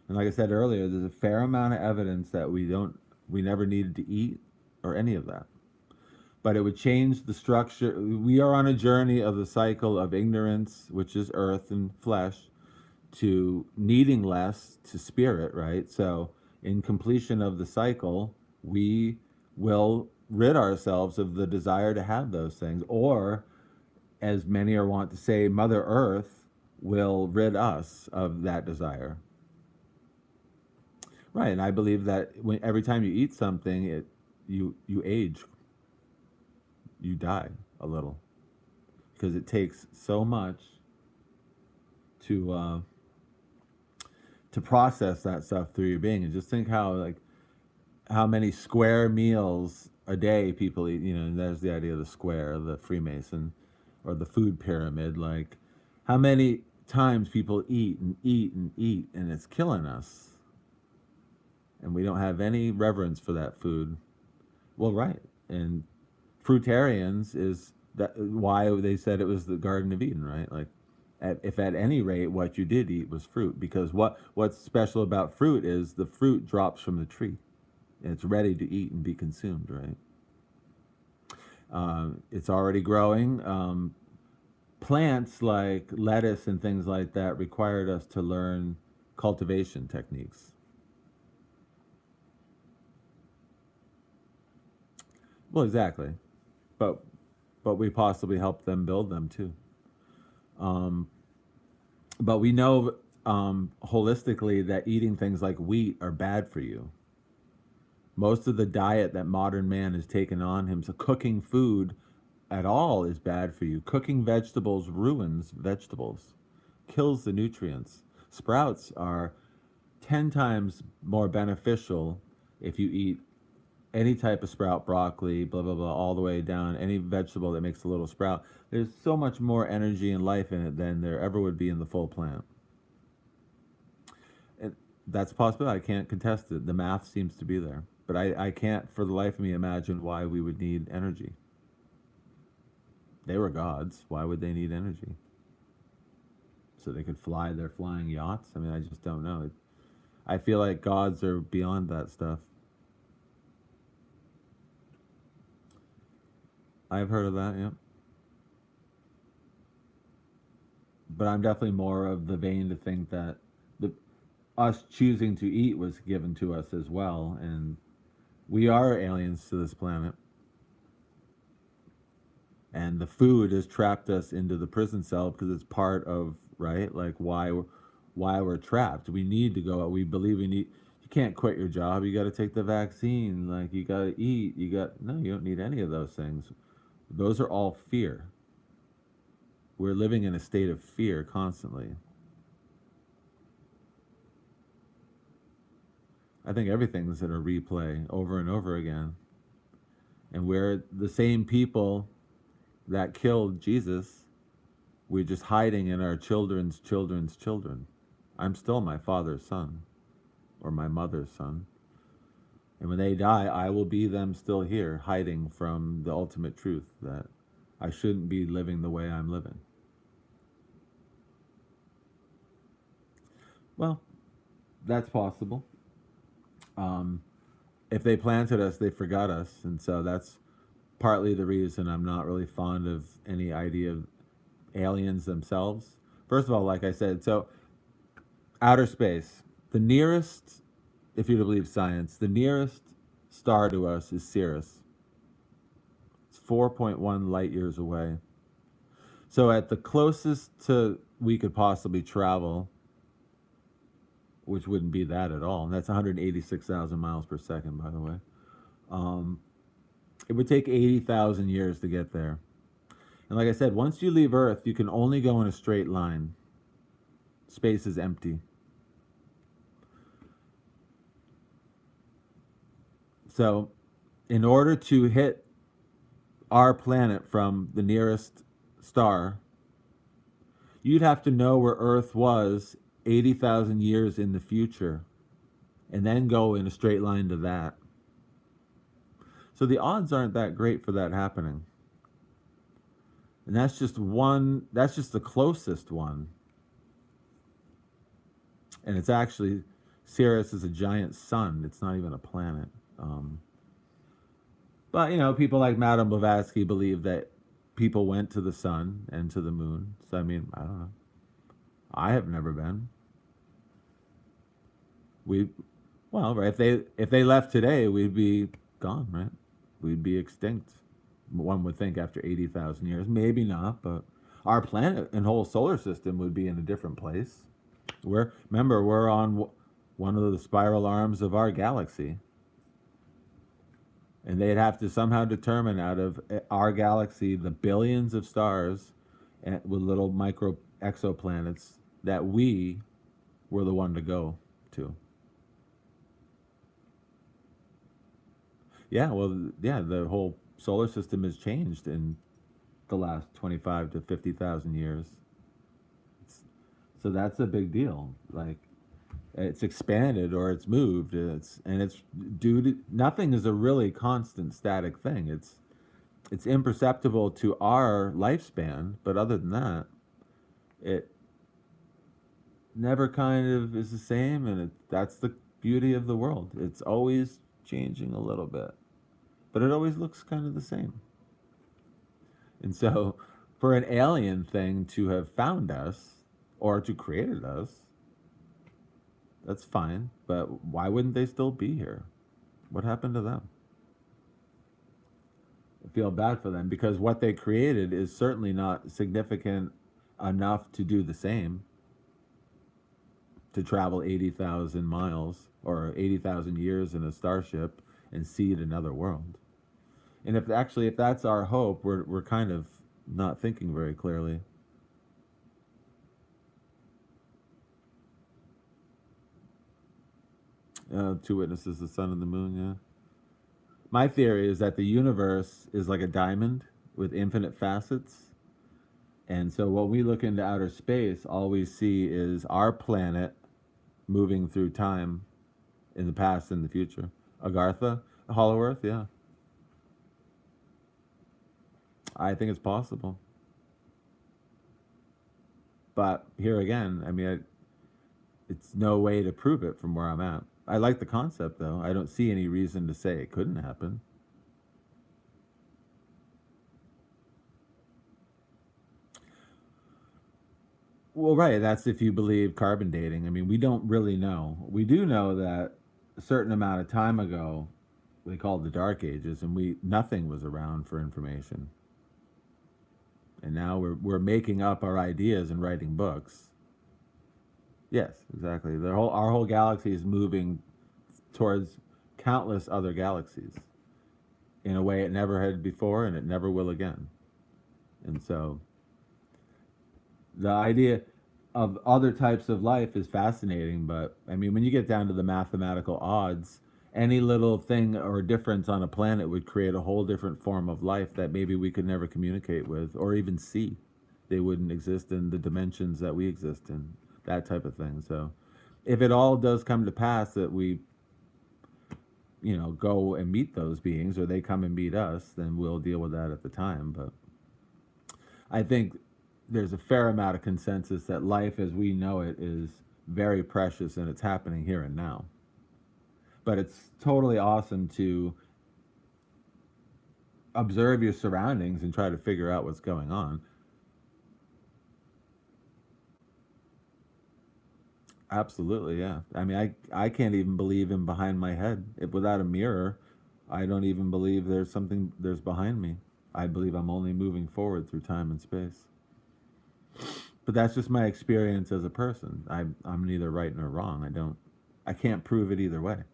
And like I said earlier, there's a fair amount of evidence that we never needed to eat or any of that. But it would change the structure. We are on a journey of the cycle of ignorance, which is earth and flesh, to needing less to spirit, right? So in completion of the cycle, we will rid ourselves of the desire to have those things. Or, as many are wont to say, Mother Earth will rid us of that desire. Right, and I believe that every time you eat something, you age, you die a little, because it takes so much to process that stuff through your being. And just think how many square meals a day people eat. There's the idea of the square, the Freemason, or the food pyramid. Like, how many times people eat and eat and eat, and it's killing us. And we don't have any reverence for that food. Well, right. And fruitarians is that why they said it was the Garden of Eden, right? Like, if at any rate what you did eat was fruit, because what's special about fruit is the fruit drops from the tree, and it's ready to eat and be consumed, right? It's already growing. plants like lettuce and things like that required us to learn cultivation techniques. Well, exactly, but we possibly helped them build them too. Um, but we know holistically that eating things like wheat are bad for you. Most of the diet that modern man has taken on him, so cooking food at all is bad for you. Cooking vegetables ruins vegetables, kills the nutrients. Sprouts are 10 times more beneficial if you eat any type of sprout, broccoli, blah, blah, blah, all the way down, any vegetable that makes a little sprout. There's so much more energy and life in it than there ever would be in the full plant. And that's possible. I can't contest it. The math seems to be there. But I can't for the life of me imagine why we would need energy. They were gods. Why would they need energy? So they could fly their flying yachts? I mean, I just don't know. I feel like gods are beyond that stuff. I've heard of that, yeah. But I'm definitely more of the vein to think that the us choosing to eat was given to us as well, and we are aliens to this planet, and the food has trapped us into the prison cell because it's part of right, like why we're trapped. We need to go out. We believe we need. You can't quit your job. You got to take the vaccine. Like you got to eat. You got no. You don't need any of those things. Those are all fear. We're living in a state of fear constantly. I think everything's in a replay over and over again. And we're the same people that killed Jesus. We're just hiding in our children's children's children. I'm still my father's son or my mother's son. And when they die, I will be them still here, hiding from the ultimate truth that I shouldn't be living the way I'm living. Well, that's possible. Um, if they planted us, they forgot us. And so that's partly the reason I'm not really fond of any idea of aliens themselves. First of all, like I said, so outer space, the nearest, if you believe science, the nearest star to us is Sirius. It's 4.1 light years away. So at the closest to we could possibly travel, which wouldn't be that at all, and that's 186,000 miles per second, by the way. Um, it would take 80,000 years to get there. And like I said, once you leave Earth, you can only go in a straight line. Space is empty. So, in order to hit our planet from the nearest star, you'd have to know where Earth was 80,000 years in the future and then go in a straight line to that. So, the odds aren't that great for that happening. And that's just one, that's just the closest one. And it's actually, Sirius is a giant sun. It's not even a planet. But, you know, people like Madame Blavatsky believe that people went to the sun and to the moon. So, I mean, I don't know. I have never been. We, well, right, if they left today, we'd be gone, right? We'd be extinct. One would think after 80,000 years. Maybe not, but our planet and whole solar system would be in a different place. Remember, we're on one of the spiral arms of our galaxy. And they'd have to somehow determine out of our galaxy the billions of stars and with little micro exoplanets that we were the one to go to. Yeah, well, yeah, the whole solar system has changed in the last 25 to 50,000 years. So that's a big deal. Like, it's expanded or it's moved. It's due to nothing is a really constant static thing. It's imperceptible to our lifespan, but other than that, it never kind of is the same, and that's the beauty of the world. It's always changing a little bit, but it always looks kind of the same. And so For an alien thing to have found us or to created us, that's fine. But why wouldn't they still be here? What happened to them? I feel bad for them because what they created is certainly not significant enough to do the same, to travel 80,000 miles or 80,000 years in a starship and seed another world. And if that's our hope, we're kind of not thinking very clearly. Two witnesses, the sun and the moon, yeah. My theory is that the universe is like a diamond with infinite facets. And so when we look into outer space, all we see is our planet moving through time in the past and the future. Agartha, Hollow Earth, yeah. I think it's possible. But here again, I mean, it's no way to prove it from where I'm at. I like the concept, though. I don't see any reason to say it couldn't happen. Well, right. That's if you believe carbon dating. I mean, we don't really know. We do know that a certain amount of time ago, they called the Dark Ages, and we nothing was around for information. And now we're making up our ideas and writing books. Yes, exactly. Our whole galaxy is moving towards countless other galaxies in a way it never had before, and it never will again. And so the idea of other types of life is fascinating, but I mean, when you get down to the mathematical odds, any little thing or difference on a planet would create a whole different form of life that maybe we could never communicate with or even see. They wouldn't exist in the dimensions that we exist in, that type of thing. So if it all does come to pass that we, go and meet those beings or they come and meet us, then we'll deal with that at the time. But I think there's a fair amount of consensus that life as we know it is very precious and it's happening here and now. But it's totally awesome to observe your surroundings and try to figure out what's going on. Absolutely, yeah. I mean, I can't even believe in behind my head. If without a mirror, I don't even believe there's behind me. I believe I'm only moving forward through time and space. But that's just my experience as a person. I'm neither right nor wrong. I can't prove it either way.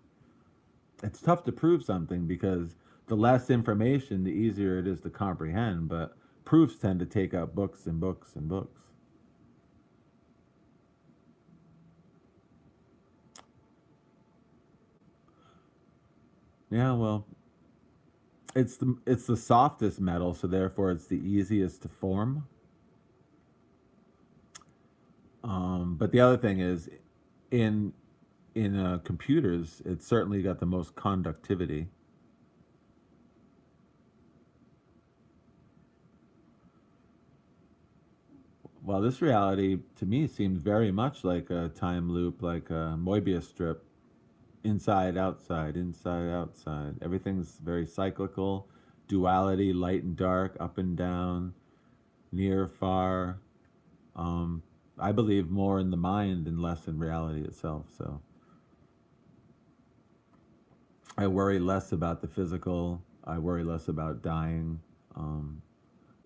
It's tough to prove something because the less information, the easier it is to comprehend, but proofs tend to take up books and books and books. Yeah, well, it's the softest metal, so therefore it's the easiest to form. But the other thing is, in computers, it's certainly got the most conductivity. Well, this reality to me seems very much like a time loop, like a Moebius strip, inside, outside, inside, outside. Everything's very cyclical, duality, light and dark, up and down, near, far. Um, I believe more in the mind and less in reality itself. So I worry less about the physical. I worry less about dying. Um,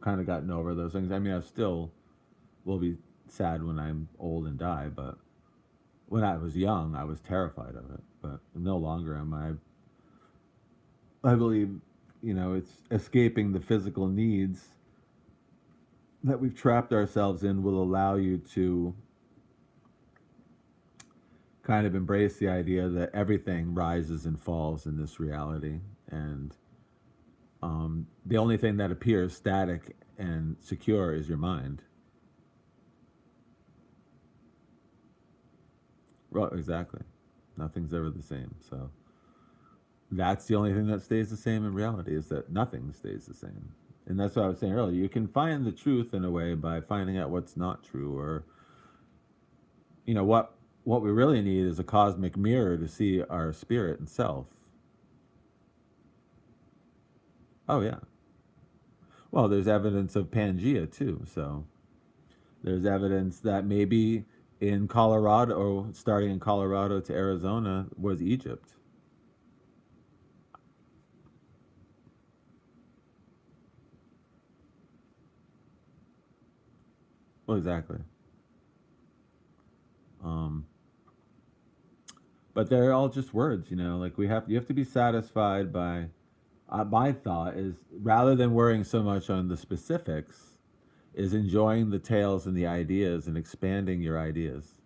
Kind of gotten over those things. I mean, I still will be sad when I'm old and die, but when I was young, I was terrified of it. But no longer am I. I believe, it's escaping the physical needs that we've trapped ourselves in will allow you to kind of embrace the idea that everything rises and falls in this reality. And the only thing that appears static and secure is your mind. Well, exactly. Nothing's ever the same. So that's the only thing that stays the same in reality is that nothing stays the same. And that's what I was saying earlier. You can find the truth in a way by finding out what's not true, or what we really need is a cosmic mirror to see our spirit and self. Oh yeah. Well, there's evidence of Pangea too. So there's evidence that maybe in Colorado, starting in Colorado to Arizona, was Egypt. Well, exactly. Um, but they're all just words, you know. Like you have to be satisfied by. My thought is rather than worrying so much on the specifics, is enjoying the tales and the ideas and expanding your ideas.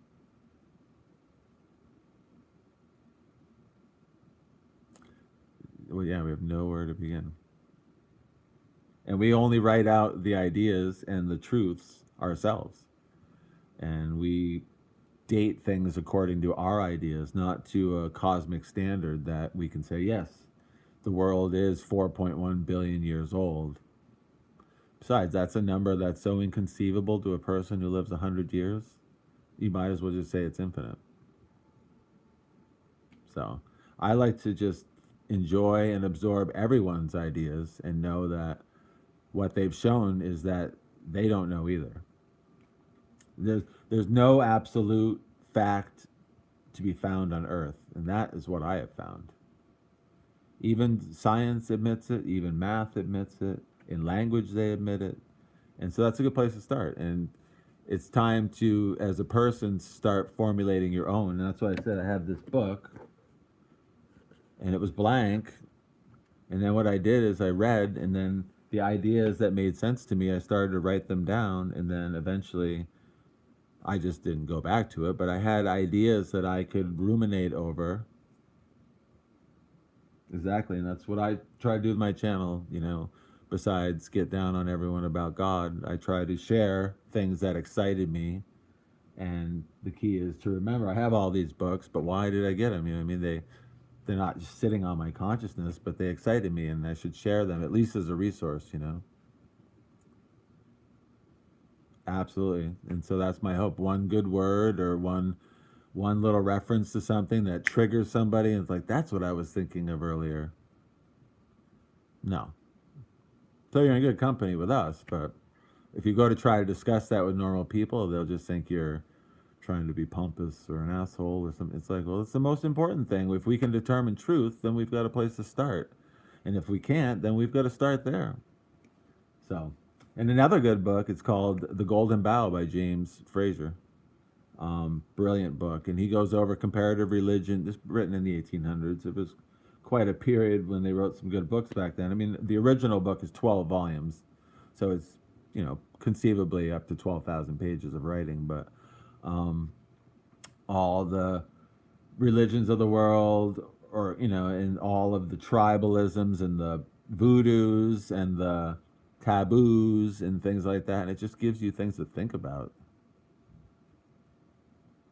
Well, yeah, we have nowhere to begin. And we only write out the ideas and the truths ourselves. And we date things according to our ideas, not to a cosmic standard that we can say, yes, the world is 4.1 billion years old. Besides, that's a number that's so inconceivable to a person who lives 100 years, you might as well just say it's infinite. So I like to just enjoy and absorb everyone's ideas and know that what they've shown is that they don't know either. There's no absolute fact to be found on Earth, and that is what I have found. Even science admits it, even math admits it, in language they admit it. And so that's a good place to start. And it's time to, as a person, start formulating your own. And that's why I said I have this book, and it was blank. And then what I did is I read, and then the ideas that made sense to me, I started to write them down. And then eventually, I just didn't go back to it, but I had ideas that I could ruminate over. Exactly, and that's what I try to do with my channel, you know. Besides get down on everyone about God, I try to share things that excited me. And the key is to remember I have all these books, but why did I get them? You know, I mean, they're not just sitting on my consciousness, but they excited me, and I should share them at least as a resource, you know. Absolutely, and so that's my hope. One good word or one little reference to something that triggers somebody, and it's like that's what I was thinking of earlier. No, so you're in good company with us, but if you go to try to discuss that with normal people, they'll just think you're trying to be pompous or an asshole or something. It's like, well, it's the most important thing. If we can determine truth, then we've got a place to start. And if we can't, then we've got to start there. So, and another good book, it's called The Golden Bough by James Fraser. Brilliant book. And he goes over comparative religion, just written in the 1800s. It was quite a period when they wrote some good books back then. I mean, the original book is 12 volumes. So it's, you know, conceivably up to 12,000 pages of writing. But all the religions of the world, or, you know, and all of the tribalisms and the voodoos and the taboos and things like that. And it just gives you things to think about.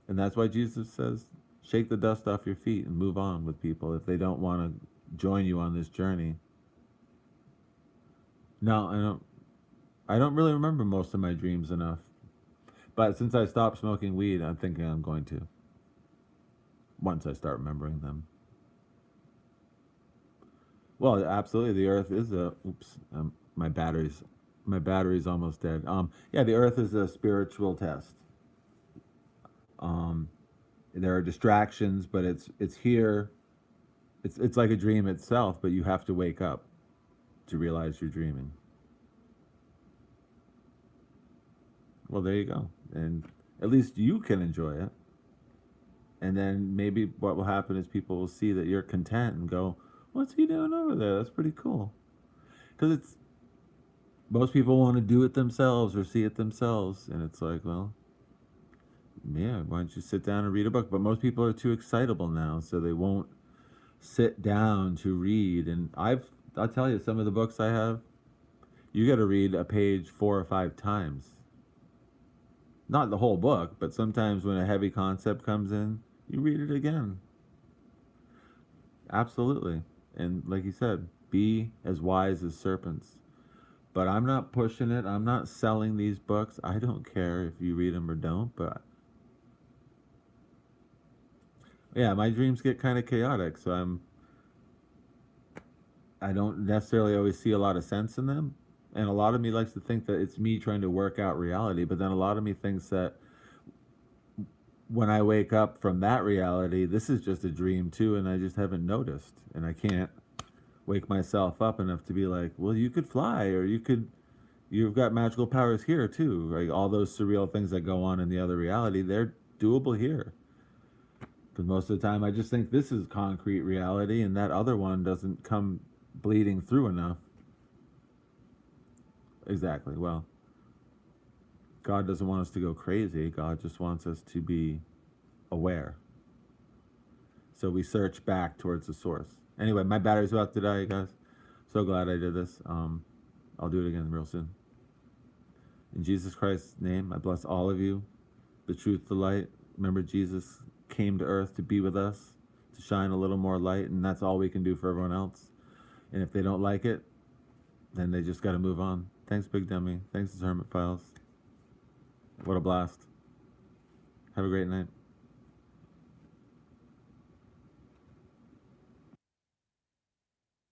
And that's why Jesus says, shake the dust off your feet and move on with people if they don't want to join you on this journey. No, I don't really remember most of my dreams enough. But since I stopped smoking weed, I'm thinking I'm going to. Once I start remembering them. Well, absolutely, the Earth is a. Oops, my battery's almost dead. Yeah, the Earth is a spiritual test. Um, there are distractions, but it's here. It's like a dream itself, but you have to wake up to realize you're dreaming. Well, there you go, and at least you can enjoy it. And then maybe what will happen is people will see that you're content and go, "What's he doing over there? That's pretty cool." Because it's most people want to do it themselves or see it themselves, and it's like, well, yeah, why don't you sit down and read a book? But most people are too excitable now, so they won't sit down to read. And I'll tell you, some of the books I have, you got to read a page 4 or 5 times. Not the whole book, but sometimes when a heavy concept comes in, you read it again. Absolutely. And like you said, be as wise as serpents. But I'm not pushing it. I'm not selling these books. I don't care if you read them or don't. But yeah, my dreams get kind of chaotic. I don't necessarily always see a lot of sense in them. And a lot of me likes to think that it's me trying to work out reality, but then a lot of me thinks that when I wake up from that reality, this is just a dream too, and I just haven't noticed. And I can't wake myself up enough to be like, well, you could fly, or you've got magical powers here too. Like all those surreal things that go on in the other reality, they're doable here. Because most of the time, I just think this is concrete reality, and that other one doesn't come bleeding through enough. Exactly. Well, God doesn't want us to go crazy. God just wants us to be aware. So we search back towards the source. Anyway, my battery's about to die, guys. So glad I did this. I'll do it again real soon. In Jesus Christ's name, I bless all of you. The truth, the light. Remember, Jesus came to earth to be with us, to shine a little more light, and that's all we can do for everyone else. And if they don't like it, then they just got to move on. Thanks, Big Dummy. Thanks, Hermit Files. What a blast. Have a great night.